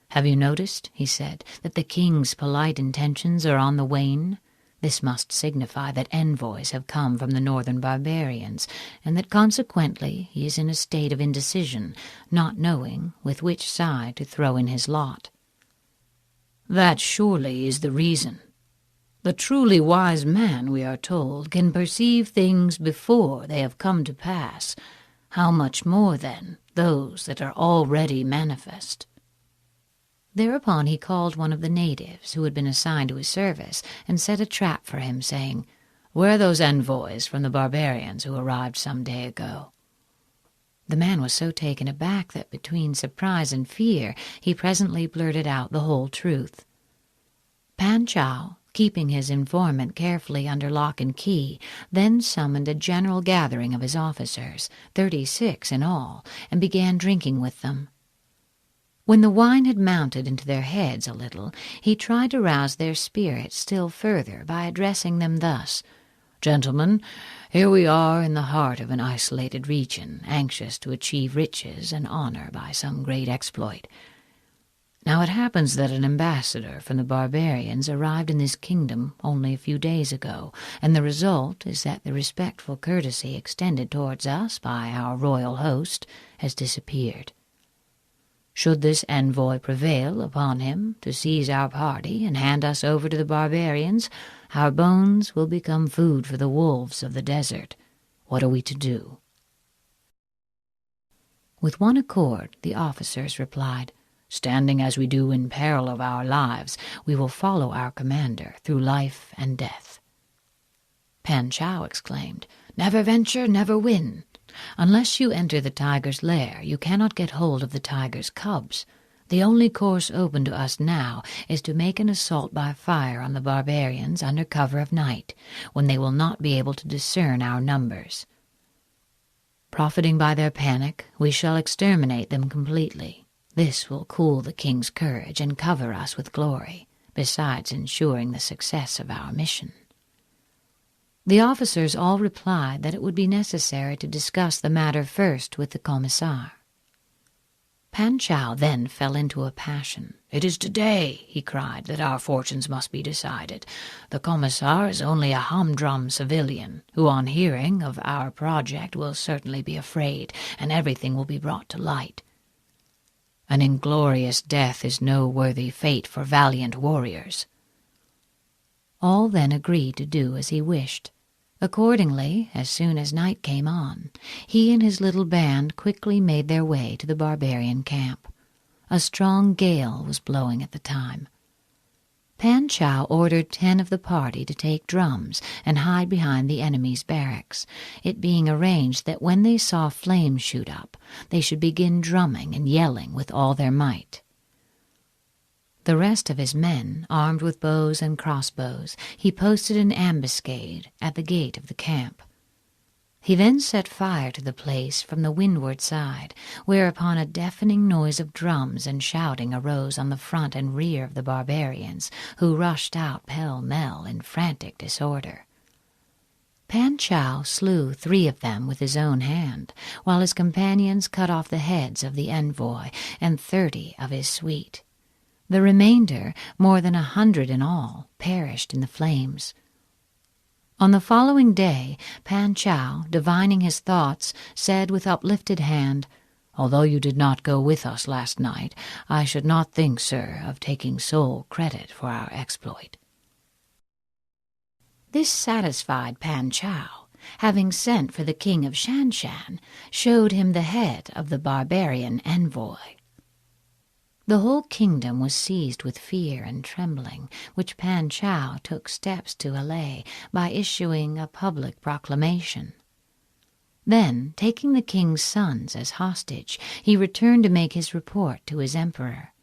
"Have you noticed," he said, "that the king's polite intentions are on the wane? This must signify that envoys have come from the northern barbarians, and that consequently he is in a state of indecision, not knowing with which side to throw in his lot." "That surely is the reason. The truly wise man, we are told, can perceive things before they have come to pass. How much more, then, those that are already manifest?" Thereupon he called one of the natives who had been assigned to his service and set a trap for him, saying, "Where are those envoys from the barbarians who arrived some day ago?" The man was so taken aback that between surprise and fear he presently blurted out the whole truth. Pan Chao, keeping his informant carefully under lock and key, then summoned a general gathering of his officers, 36 in all, and began drinking with them. When the wine had mounted into their heads a little, he tried to rouse their spirits still further by addressing them thus: Gentlemen, here we are in the heart of an isolated region, anxious to achieve riches and honor by some great exploit. Now it happens that an ambassador from the barbarians arrived in this kingdom only a few days ago, and the result is that the respectful courtesy extended towards us by our royal host has disappeared. Should this envoy prevail upon him to seize our party and hand us over to the barbarians, our bones will become food for the wolves of the desert. What are we to do?" With one accord, the officers replied, "Standing as we do in peril of our lives, we will follow our commander through life and death." Pan Chao exclaimed, "Never venture, never win. Unless you enter the tiger's lair, you cannot get hold of the tiger's cubs. The only course open to us now is to make an assault by fire on the barbarians under cover of night, when they will not be able to discern our numbers. Profiting by their panic, we shall exterminate them completely. This will cool the king's courage and cover us with glory, besides ensuring the success of our mission." The officers all replied that it would be necessary to discuss the matter first with the Commissar. Pan Chao then fell into a passion. "It is today," he cried, "that our fortunes must be decided. The Commissar is only a humdrum civilian, who on hearing of our project will certainly be afraid, and everything will be brought to light. An inglorious death is no worthy fate for valiant warriors." All then agreed to do as he wished. Accordingly, as soon as night came on, he and his little band quickly made their way to the barbarian camp. A strong gale was blowing at the time. Pan Chao ordered 10 of the party to take drums and hide behind the enemy's barracks, it being arranged that when they saw flames shoot up, they should begin drumming and yelling with all their might. The rest of his men, armed with bows and crossbows, he posted an ambuscade at the gate of the camp. He then set fire to the place from the windward side, whereupon a deafening noise of drums and shouting arose on the front and rear of the barbarians, who rushed out pell-mell in frantic disorder. Pan Chao slew 3 of them with his own hand, while his companions cut off the heads of the envoy and 30 of his suite. The remainder, more than 100 in all, perished in the flames. On the following day, Pan Chao, divining his thoughts, said with uplifted hand, "Although you did not go with us last night, I should not think, sir, of taking sole credit for our exploit." This satisfied Pan Chao, having sent for the king of Shanshan, showed him the head of the barbarian envoy. The whole kingdom was seized with fear and trembling, which Pan Chao took steps to allay by issuing a public proclamation. Then, taking the king's sons as hostage, he returned to make his report to his emperor.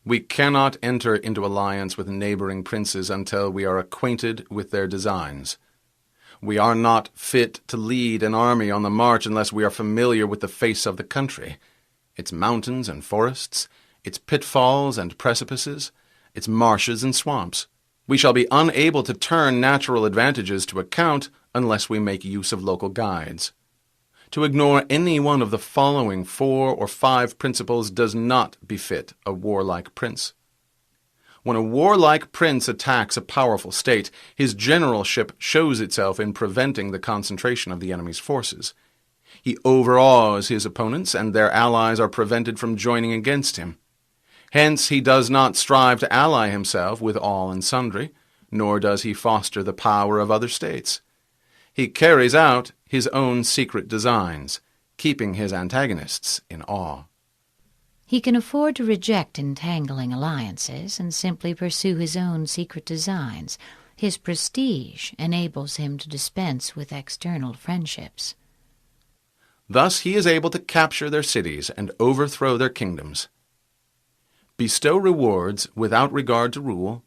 "We cannot enter into alliance with neighboring princes until we are acquainted with their designs. We are not fit to lead an army on the march unless we are familiar with the face of the country, its mountains and forests, its pitfalls and precipices, its marshes and swamps. We shall be unable to turn natural advantages to account unless we make use of local guides. To ignore any one of the following 4 or 5 principles does not befit a warlike prince. When a warlike prince attacks a powerful state, his generalship shows itself in preventing the concentration of the enemy's forces. He overawes his opponents, and their allies are prevented from joining against him. Hence he does not strive to ally himself with all and sundry, nor does he foster the power of other states. He carries out his own secret designs, keeping his antagonists in awe. He can afford to reject entangling alliances and simply pursue his own secret designs. His prestige enables him to dispense with external friendships. Thus he is able to capture their cities and overthrow their kingdoms. Bestow rewards without regard to rule,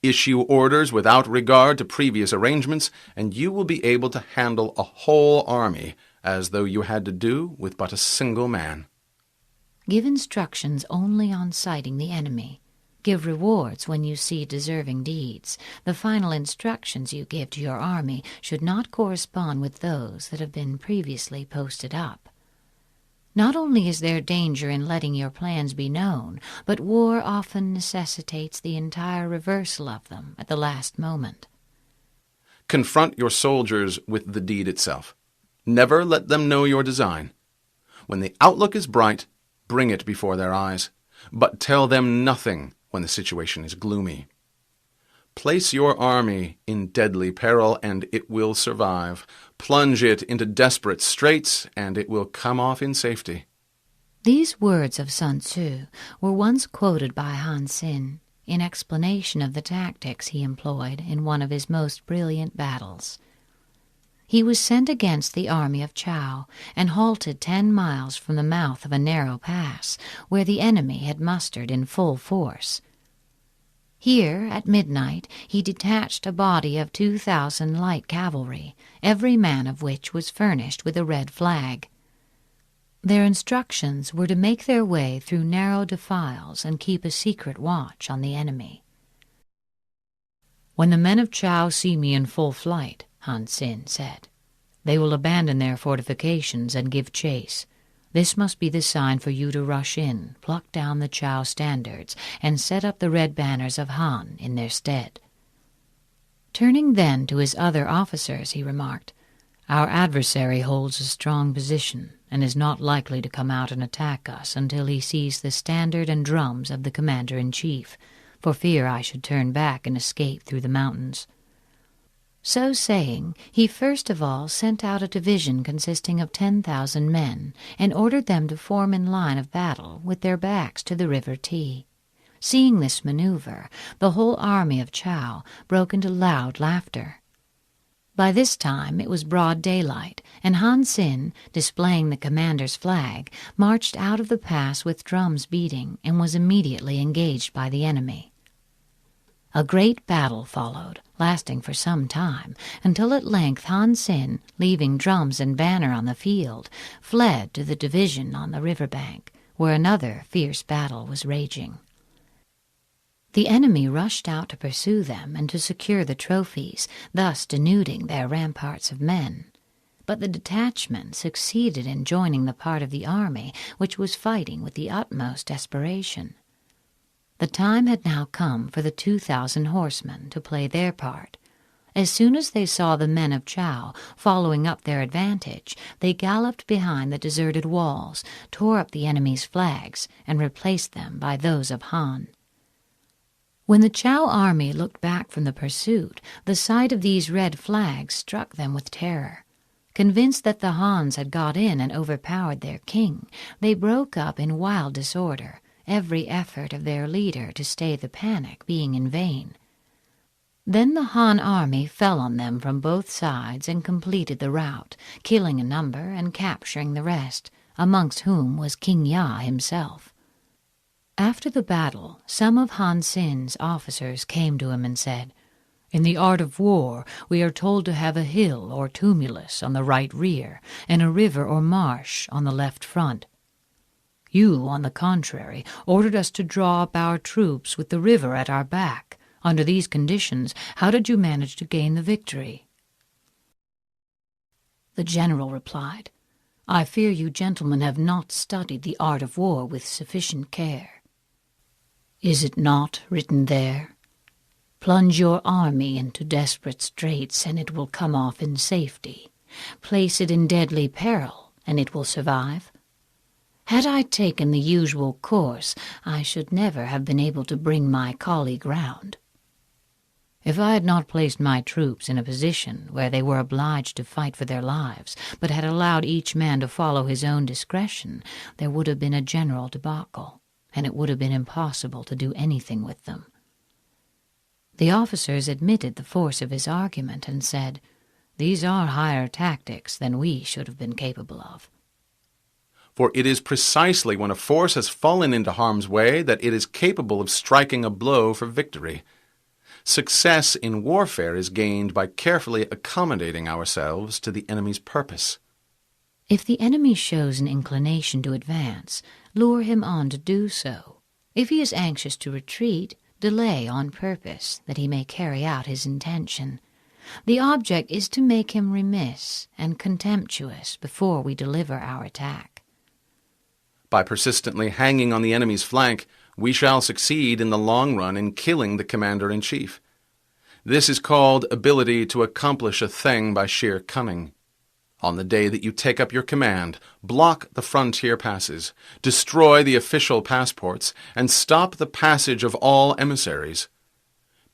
issue orders without regard to previous arrangements, and you will be able to handle a whole army as though you had to do with but a single man. Give instructions only on sighting the enemy. Give rewards when you see deserving deeds. The final instructions you give to your army should not correspond with those that have been previously posted up. Not only is there danger in letting your plans be known, but war often necessitates the entire reversal of them at the last moment. Confront your soldiers with the deed itself. Never let them know your design. When the outlook is bright, bring it before their eyes, but tell them nothing when the situation is gloomy. Place your army in deadly peril, and it will survive. Plunge it into desperate straits, and it will come off in safety. These words of Sun Tzu were once quoted by Han Xin in explanation of the tactics he employed in one of his most brilliant battles. He was sent against the army of Chao and halted 10 miles from the mouth of a narrow pass where the enemy had mustered in full force. Here, at midnight, he detached a body of 2,000 light cavalry, every man of which was furnished with a red flag. Their instructions were to make their way through narrow defiles and keep a secret watch on the enemy. "When the men of Chao see me in full flight," Han Xin said, "they will abandon their fortifications and give chase. This must be the sign for you to rush in, pluck down the Chao standards, and set up the red banners of Han in their stead." Turning then to his other officers, he remarked, "Our adversary holds a strong position and is not likely to come out and attack us until he sees the standard and drums of the commander-in-chief, for fear I should turn back and escape through the mountains." So saying, he first of all sent out a division consisting of 10,000 men and ordered them to form in line of battle with their backs to the River Ti. Seeing this maneuver, the whole army of Chao broke into loud laughter. By this time it was broad daylight, and Han Xin, displaying the commander's flag, marched out of the pass with drums beating and was immediately engaged by the enemy. A great battle followed, lasting for some time, until at length Han Xin, leaving drums and banner on the field, fled to the division on the river bank, where another fierce battle was raging. The enemy rushed out to pursue them and to secure the trophies, thus denuding their ramparts of men. But the detachment succeeded in joining the part of the army which was fighting with the utmost desperation. The time had now come for the 2,000 horsemen to play their part. As soon as they saw the men of Chao following up their advantage, they galloped behind the deserted walls, tore up the enemy's flags, and replaced them by those of Han. When the Chao army looked back from the pursuit, the sight of these red flags struck them with terror. Convinced that the Hans had got in and overpowered their king, they broke up in wild disorder, every effort of their leader to stay the panic being in vain. Then the Han army fell on them from both sides and completed the rout, killing a number and capturing the rest, amongst whom was King Ya himself. After the battle, some of Han Xin's officers came to him and said, "In the art of war, we are told to have a hill or tumulus on the right rear, and a river or marsh on the left front. You, on the contrary, ordered us to draw up our troops with the river at our back. Under these conditions, how did you manage to gain the victory?" The general replied, "I fear you gentlemen have not studied the art of war with sufficient care. Is it not written there? Plunge your army into desperate straits, and it will come off in safety. Place it in deadly peril, and it will survive. Had I taken the usual course, I should never have been able to bring my colleague round. If I had not placed my troops in a position where they were obliged to fight for their lives, but had allowed each man to follow his own discretion, there would have been a general debacle, and it would have been impossible to do anything with them." The officers admitted the force of his argument and said, "These are higher tactics than we should have been capable of." For it is precisely when a force has fallen into harm's way that it is capable of striking a blow for victory. Success in warfare is gained by carefully accommodating ourselves to the enemy's purpose. If the enemy shows an inclination to advance, lure him on to do so. If he is anxious to retreat, delay on purpose, that he may carry out his intention. The object is to make him remiss and contemptuous before we deliver our attack. By persistently hanging on the enemy's flank, we shall succeed in the long run in killing the commander-in-chief. This is called ability to accomplish a thing by sheer cunning. On the day that you take up your command, block the frontier passes, destroy the official passports, and stop the passage of all emissaries.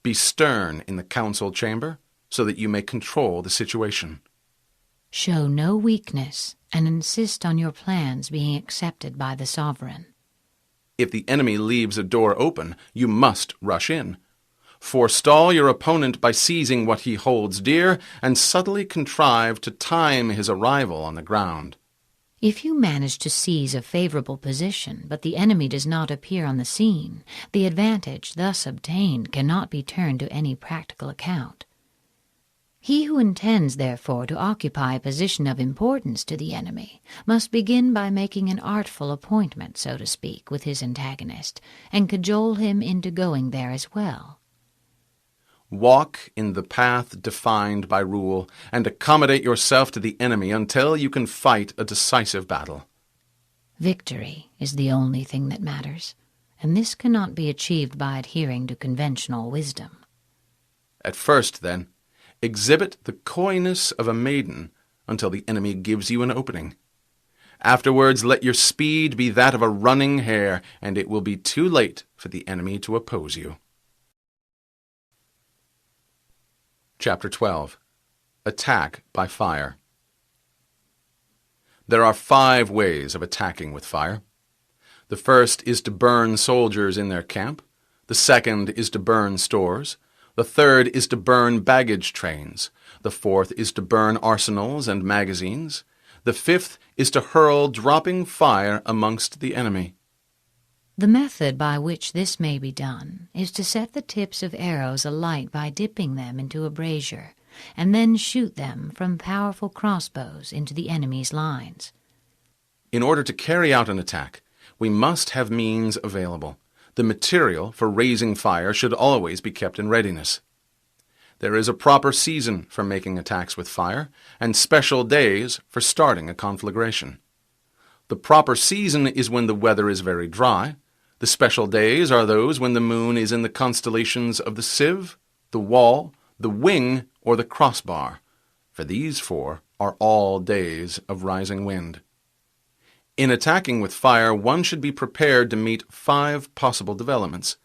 Be stern in the council chamber, so that you may control the situation. Show no weakness, and insist on your plans being accepted by the sovereign. If the enemy leaves a door open, you must rush in. Forestall your opponent by seizing what he holds dear, and subtly contrive to time his arrival on the ground. If you manage to seize a favorable position, but the enemy does not appear on the scene, the advantage thus obtained cannot be turned to any practical account. He who intends, therefore, to occupy a position of importance to the enemy must begin by making an artful appointment, so to speak, with his antagonist, and cajole him into going there as well. Walk in the path defined by rule, and accommodate yourself to the enemy until you can fight a decisive battle. Victory is the only thing that matters, and this cannot be achieved by adhering to conventional wisdom. At first, then, exhibit the coyness of a maiden until the enemy gives you an opening. Afterwards, let your speed be that of a running hare, and it will be too late for the enemy to oppose you. Chapter 12. Attack by Fire. There are 5 ways of attacking with fire. The first is to burn soldiers in their camp. The second is to burn stores. The third is to burn baggage trains. The fourth is to burn arsenals and magazines. The fifth is to hurl dropping fire amongst the enemy. The method by which this may be done is to set the tips of arrows alight by dipping them into a brazier, and then shoot them from powerful crossbows into the enemy's lines. In order to carry out an attack, we must have means available. The material for raising fire should always be kept in readiness. There is a proper season for making attacks with fire, and special days for starting a conflagration. The proper season is when the weather is very dry. The special days are those when the moon is in the constellations of the sieve, the wall, the wing, or the crossbar, for these 4 are all days of rising wind. In attacking with fire, one should be prepared to meet 5 possible developments.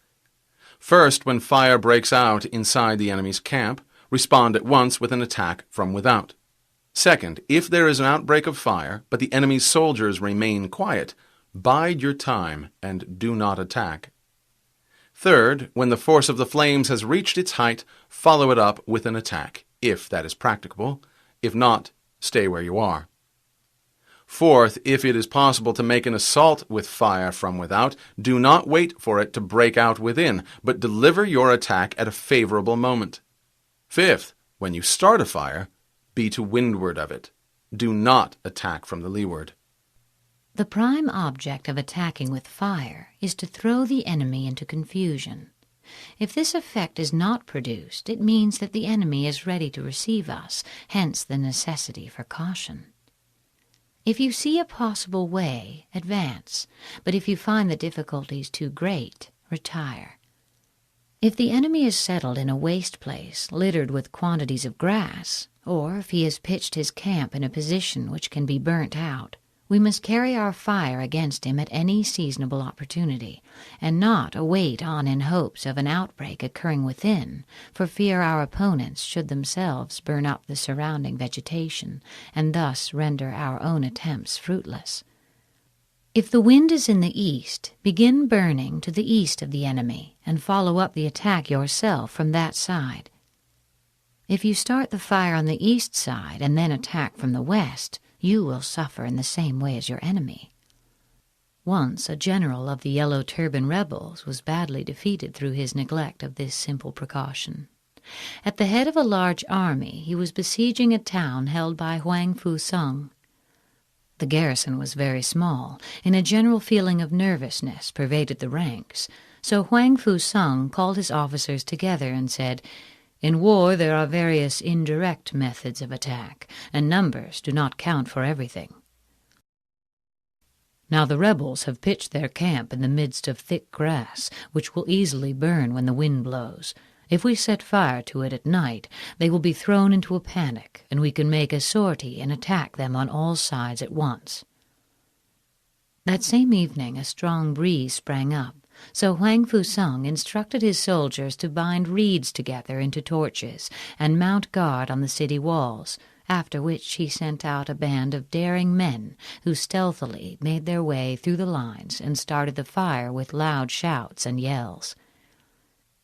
First, when fire breaks out inside the enemy's camp, respond at once with an attack from without. Second, if there is an outbreak of fire, but the enemy's soldiers remain quiet, bide your time and do not attack. Third, when the force of the flames has reached its height, follow it up with an attack, if that is practicable. If not, stay where you are. Fourth, if it is possible to make an assault with fire from without, do not wait for it to break out within, but deliver your attack at a favorable moment. Fifth, when you start a fire, be to windward of it. Do not attack from the leeward. The prime object of attacking with fire is to throw the enemy into confusion. If this effect is not produced, it means that the enemy is ready to receive us, hence the necessity for caution. If you see a possible way, advance, but if you find the difficulties too great, retire. If the enemy is settled in a waste place littered with quantities of grass, or if he has pitched his camp in a position which can be burnt out, we must carry our fire against him at any seasonable opportunity, and not await on in hopes of an outbreak occurring within, for fear our opponents should themselves burn up the surrounding vegetation, and thus render our own attempts fruitless. If the wind is in the east, begin burning to the east of the enemy, and follow up the attack yourself from that side. If you start the fire on the east side and then attack from the west, you will suffer in the same way as your enemy. Once a general of the Yellow Turban rebels was badly defeated through his neglect of this simple precaution. At the head of a large army, he was besieging a town held by Huang Fu Sung. The garrison was very small, and a general feeling of nervousness pervaded the ranks, so Huang Fu-sung called his officers together and said, "In war there are various indirect methods of attack, and numbers do not count for everything. Now the rebels have pitched their camp in the midst of thick grass, which will easily burn when the wind blows. If we set fire to it at night, they will be thrown into a panic, and we can make a sortie and attack them on all sides at once." That same evening a strong breeze sprang up, so Huang Fu-sung instructed his soldiers to bind reeds together into torches and mount guard on the city walls, after which he sent out a band of daring men who stealthily made their way through the lines and started the fire with loud shouts and yells.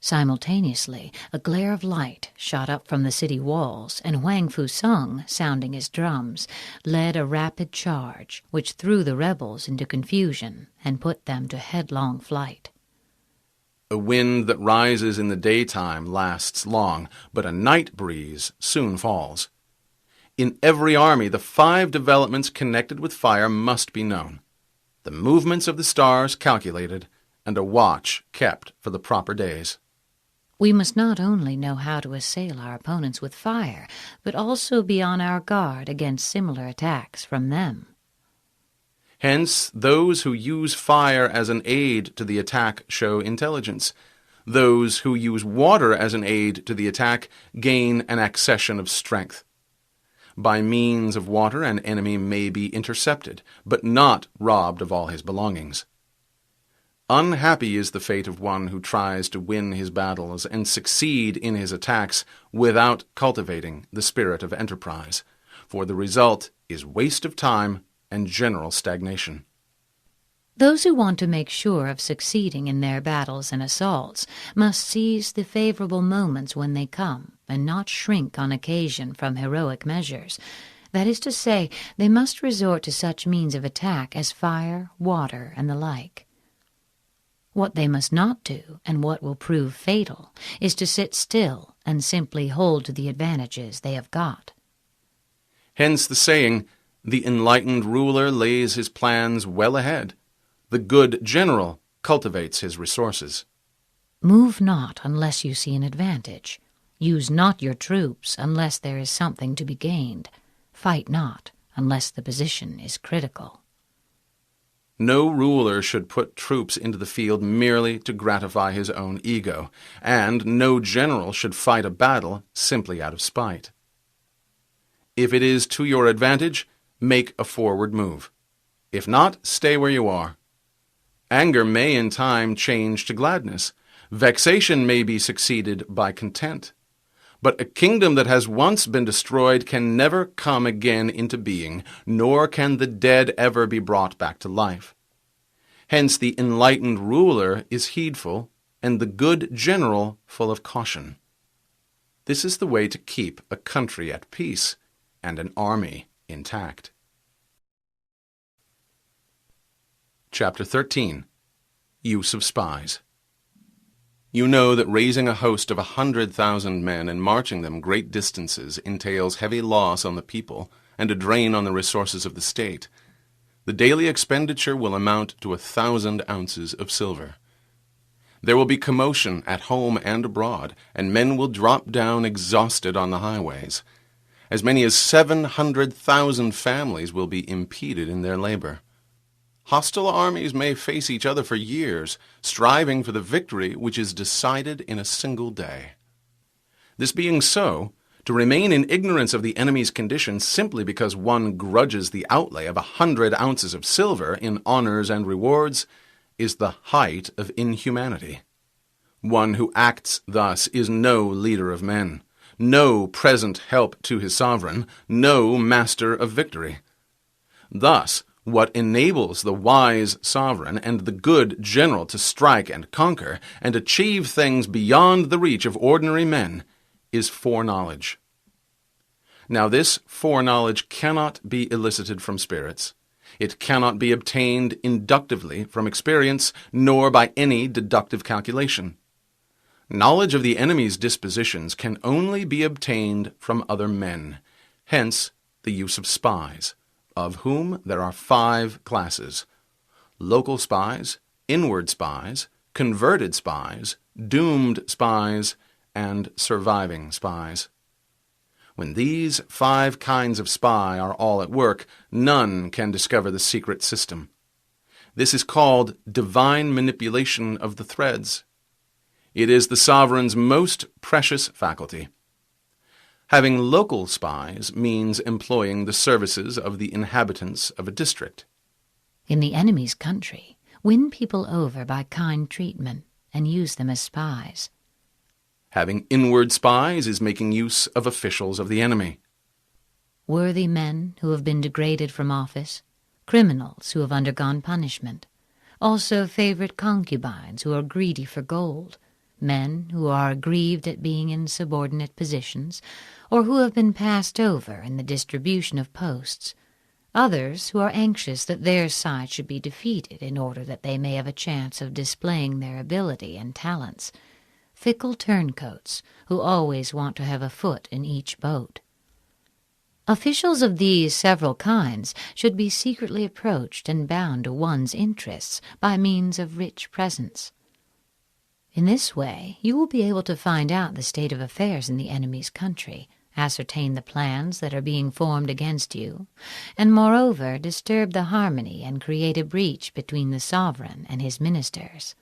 Simultaneously, a glare of light shot up from the city walls, and Huang Fu-sung, sounding his drums, led a rapid charge, which threw the rebels into confusion and put them to headlong flight. A wind that rises in the daytime lasts long, but a night breeze soon falls. In every army, the 5 developments connected with fire must be known, the movements of the stars calculated, and a watch kept for the proper days. We must not only know how to assail our opponents with fire, but also be on our guard against similar attacks from them. Hence, those who use fire as an aid to the attack show intelligence. Those who use water as an aid to the attack gain an accession of strength. By means of water, an enemy may be intercepted, but not robbed of all his belongings. Unhappy is the fate of one who tries to win his battles and succeed in his attacks without cultivating the spirit of enterprise, for the result is waste of time and general stagnation. Those who want to make sure of succeeding in their battles and assaults must seize the favorable moments when they come, and not shrink on occasion from heroic measures. That is to say, they must resort to such means of attack as fire, water, and the like. What they must not do, and what will prove fatal, is to sit still and simply hold to the advantages they have got. Hence the saying, "The enlightened ruler lays his plans well ahead. The good general cultivates his resources." Move not unless you see an advantage. Use not your troops unless there is something to be gained. Fight not unless the position is critical. No ruler should put troops into the field merely to gratify his own ego, and no general should fight a battle simply out of spite. If it is to your advantage, make a forward move. If not, stay where you are. Anger may in time change to gladness. Vexation may be succeeded by content. But a kingdom that has once been destroyed can never come again into being, nor can the dead ever be brought back to life. Hence the enlightened ruler is heedful, and the good general full of caution. This is the way to keep a country at peace and an army intact. Chapter 13. Use of Spies. You know that raising a host of 100,000 men and marching them great distances entails heavy loss on the people and a drain on the resources of the state. The daily expenditure will amount to 1,000 ounces of silver. There will be commotion at home and abroad, and men will drop down exhausted on the highways. As many as 700,000 families will be impeded in their labor. Hostile armies may face each other for years, striving for the victory which is decided in a single day. This being so, to remain in ignorance of the enemy's condition simply because one grudges the outlay of 100 ounces of silver in honors and rewards is the height of inhumanity. One who acts thus is no leader of men, no present help to his sovereign, no master of victory. Thus, what enables the wise sovereign and the good general to strike and conquer and achieve things beyond the reach of ordinary men is foreknowledge. Now this foreknowledge cannot be elicited from spirits. It cannot be obtained inductively from experience, nor by any deductive calculation. Knowledge of the enemy's dispositions can only be obtained from other men. Hence the use of spies, of whom there are 5 classes: local spies, inward spies, converted spies, doomed spies, and surviving spies. When these 5 kinds of spy are all at work, none can discover the secret system. This is called divine manipulation of the threads. It is the sovereign's most precious faculty. Having local spies means employing the services of the inhabitants of a district. In the enemy's country, win people over by kind treatment and use them as spies. Having inward spies is making use of officials of the enemy. Worthy men who have been degraded from office, criminals who have undergone punishment, also favorite concubines who are greedy for gold, men who are aggrieved at being in subordinate positions, or who have been passed over in the distribution of posts, others who are anxious that their side should be defeated in order that they may have a chance of displaying their ability and talents, fickle turncoats who always want to have a foot in each boat. Officials of these several kinds should be secretly approached and bound to one's interests by means of rich presents. In this way, you will be able to find out the state of affairs in the enemy's country, ascertain the plans that are being formed against you, and moreover disturb the harmony and create a breach between the sovereign and his ministers.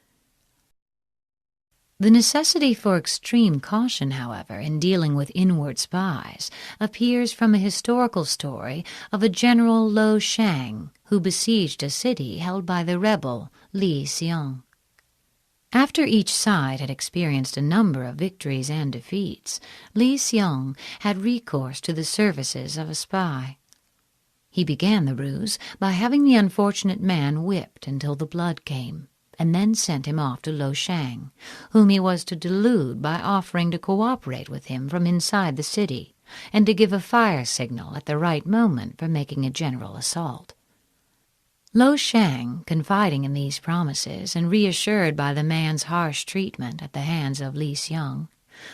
The necessity for extreme caution, however, in dealing with inward spies appears from a historical story of a General Lo Shang who besieged a city held by the rebel Li Xiong. After each side had experienced a number of victories and defeats, Li Xiong had recourse to the services of a spy. He began the ruse by having the unfortunate man whipped until the blood came, and then sent him off to Lo Shang, whom he was to delude by offering to cooperate with him from inside the city, and to give a fire signal at the right moment for making a general assault. Lo Shang, confiding in these promises and reassured by the man's harsh treatment at the hands of Li Xiong,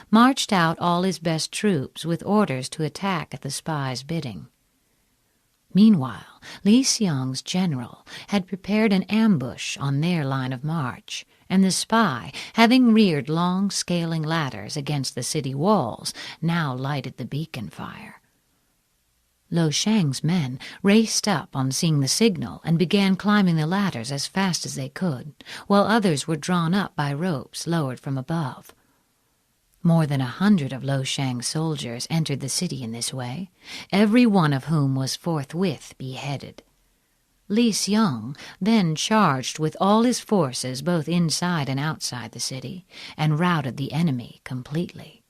marched out all his best troops with orders to attack at the spy's bidding. Meanwhile, Li Xiong's general had prepared an ambush on their line of march, and the spy, having reared long scaling ladders against the city walls, now lighted the beacon fire. Lo Shang's men raced up on seeing the signal and began climbing the ladders as fast as they could, while others were drawn up by ropes lowered from above. More than 100 of Lo Shang's soldiers entered the city in this way, every one of whom was forthwith beheaded. Li Xiong then charged with all his forces both inside and outside the city, and routed the enemy completely.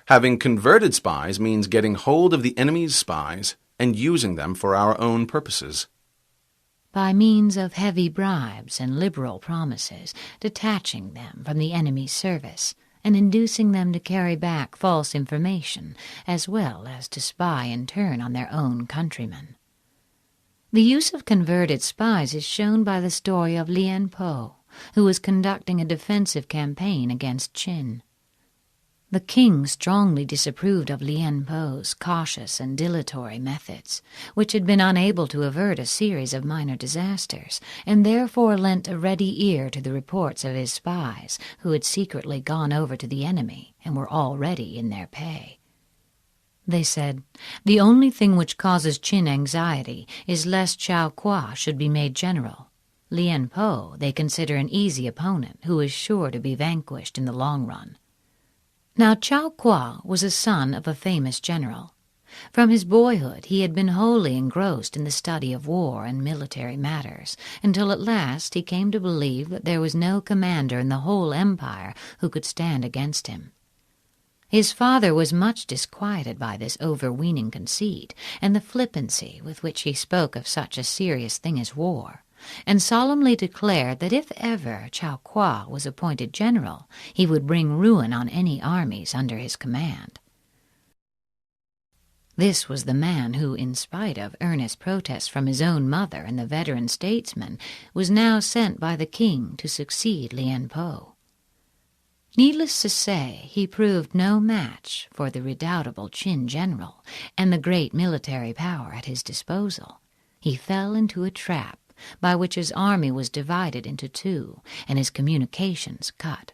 Having converted spies means getting hold of the enemy's spies and using them for our own purposes. By means of heavy bribes and liberal promises, detaching them from the enemy's service, and inducing them to carry back false information, as well as to spy in turn on their own countrymen. The use of converted spies is shown by the story of Lien Po, who was conducting a defensive campaign against Qin. The king strongly disapproved of Lien Po's cautious and dilatory methods, which had been unable to avert a series of minor disasters, and therefore lent a ready ear to the reports of his spies, who had secretly gone over to the enemy and were already in their pay. They said, "The only thing which causes Qin anxiety is lest Chao Kuo should be made general. Lien Po they consider an easy opponent who is sure to be vanquished in the long run." Now Chao Kuo was a son of a famous general. From his boyhood he had been wholly engrossed in the study of war and military matters, until at last he came to believe that there was no commander in the whole empire who could stand against him. His father was much disquieted by this overweening conceit and the flippancy with which he spoke of such a serious thing as war, and solemnly declared that if ever Chao Kuo was appointed general, he would bring ruin on any armies under his command. This was the man who, in spite of earnest protests from his own mother and the veteran statesman, was now sent by the king to succeed Lien Po. Needless to say, he proved no match for the redoubtable Qin general and the great military power at his disposal. He fell into a trap by which his army was divided into two and his communications cut.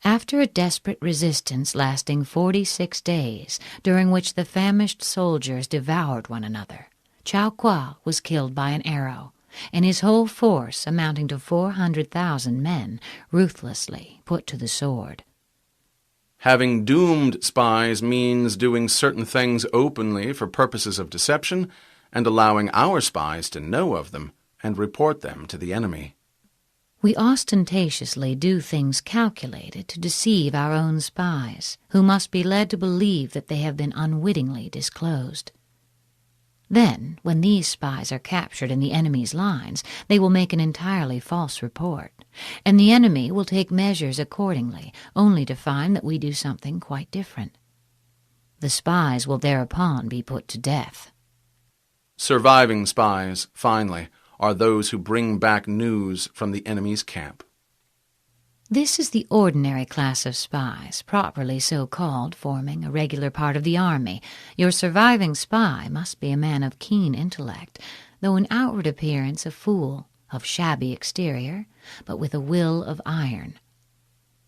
After a desperate resistance lasting 46 days, during which the famished soldiers devoured one another, Cao Kwa was killed by an arrow, and his whole force, amounting to 400,000 men, ruthlessly put to the sword. Having doomed spies means doing certain things openly for purposes of deception and allowing our spies to know of them and report them to the enemy. We ostentatiously do things calculated to deceive our own spies, who must be led to believe that they have been unwittingly disclosed. Then, when these spies are captured in the enemy's lines, they will make an entirely false report, and the enemy will take measures accordingly, only to find that we do something quite different. The spies will thereupon be put to death. Surviving spies, finally, are those who bring back news from the enemy's camp. This is the ordinary class of spies, properly so called, forming a regular part of the army. Your surviving spy must be a man of keen intellect, though in outward appearance a fool, of shabby exterior, but with a will of iron.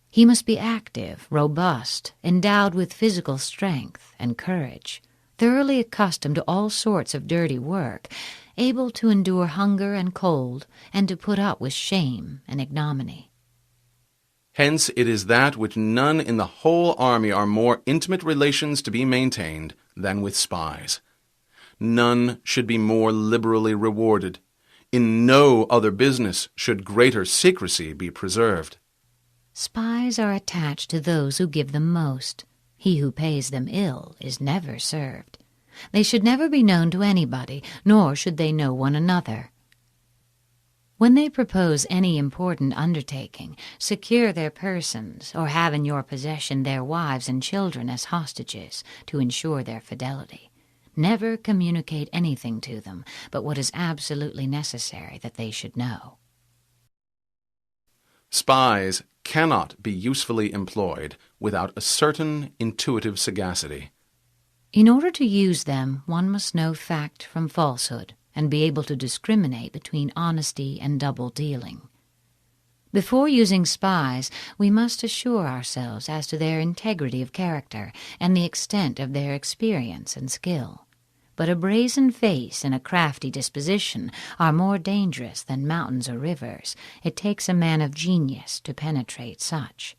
He must be active, robust, endowed with physical strength and courage, thoroughly accustomed to all sorts of dirty work, able to endure hunger and cold, and to put up with shame and ignominy. Hence it is that which none in the whole army are more intimate relations to be maintained than with spies. None should be more liberally rewarded. In no other business should greater secrecy be preserved. Spies are attached to those who give them most. He who pays them ill is never served. They should never be known to anybody, nor should they know one another. When they propose any important undertaking, secure their persons, or have in your possession their wives and children as hostages, to ensure their fidelity. Never communicate anything to them but what is absolutely necessary that they should know. Spies cannot be usefully employed without a certain intuitive sagacity. In order to use them, one must know fact from falsehood, and be able to discriminate between honesty and double-dealing. Before using spies, we must assure ourselves as to their integrity of character and the extent of their experience and skill. But a brazen face and a crafty disposition are more dangerous than mountains or rivers. It takes a man of genius to penetrate such.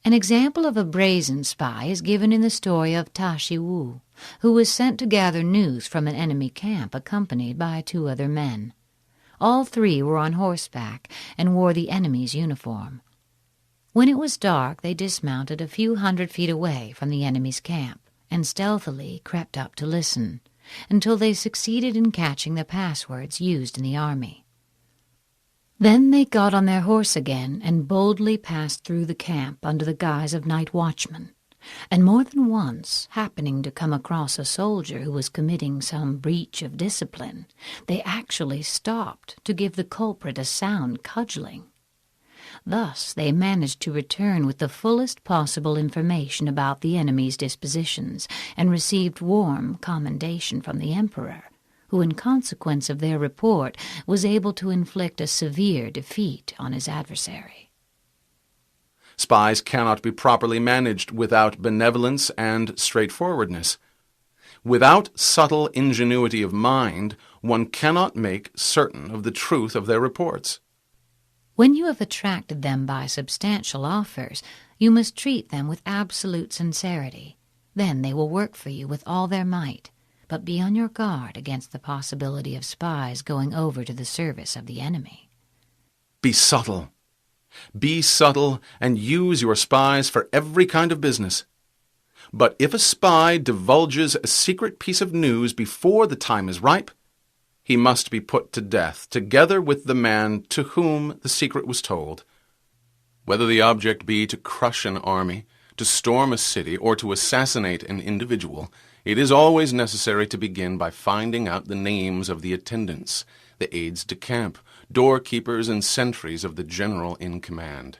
An example of a brazen spy is given in the story of Ta Shi Wu, who was sent to gather news from an enemy camp accompanied by 2 other men. All 3 were on horseback and wore the enemy's uniform. When it was dark, they dismounted a few hundred feet away from the enemy's camp and stealthily crept up to listen, until they succeeded in catching the passwords used in the army. Then they got on their horse again and boldly passed through the camp under the guise of night watchmen, and more than once, happening to come across a soldier who was committing some breach of discipline, they actually stopped to give the culprit a sound cudgeling. Thus they managed to return with the fullest possible information about the enemy's dispositions, and received warm commendation from the emperor, who, in consequence of their report, was able to inflict a severe defeat on his adversary. Spies cannot be properly managed without benevolence and straightforwardness. Without subtle ingenuity of mind, one cannot make certain of the truth of their reports. When you have attracted them by substantial offers, you must treat them with absolute sincerity. Then they will work for you with all their might. But be on your guard against the possibility of spies going over to the service of the enemy. Be subtle. Be subtle and use your spies for every kind of business. But if a spy divulges a secret piece of news before the time is ripe, he must be put to death, together with the man to whom the secret was told. Whether the object be to crush an army, to storm a city, or to assassinate an individual, it is always necessary to begin by finding out the names of the attendants, the aides de camp, doorkeepers, and sentries of the general in command.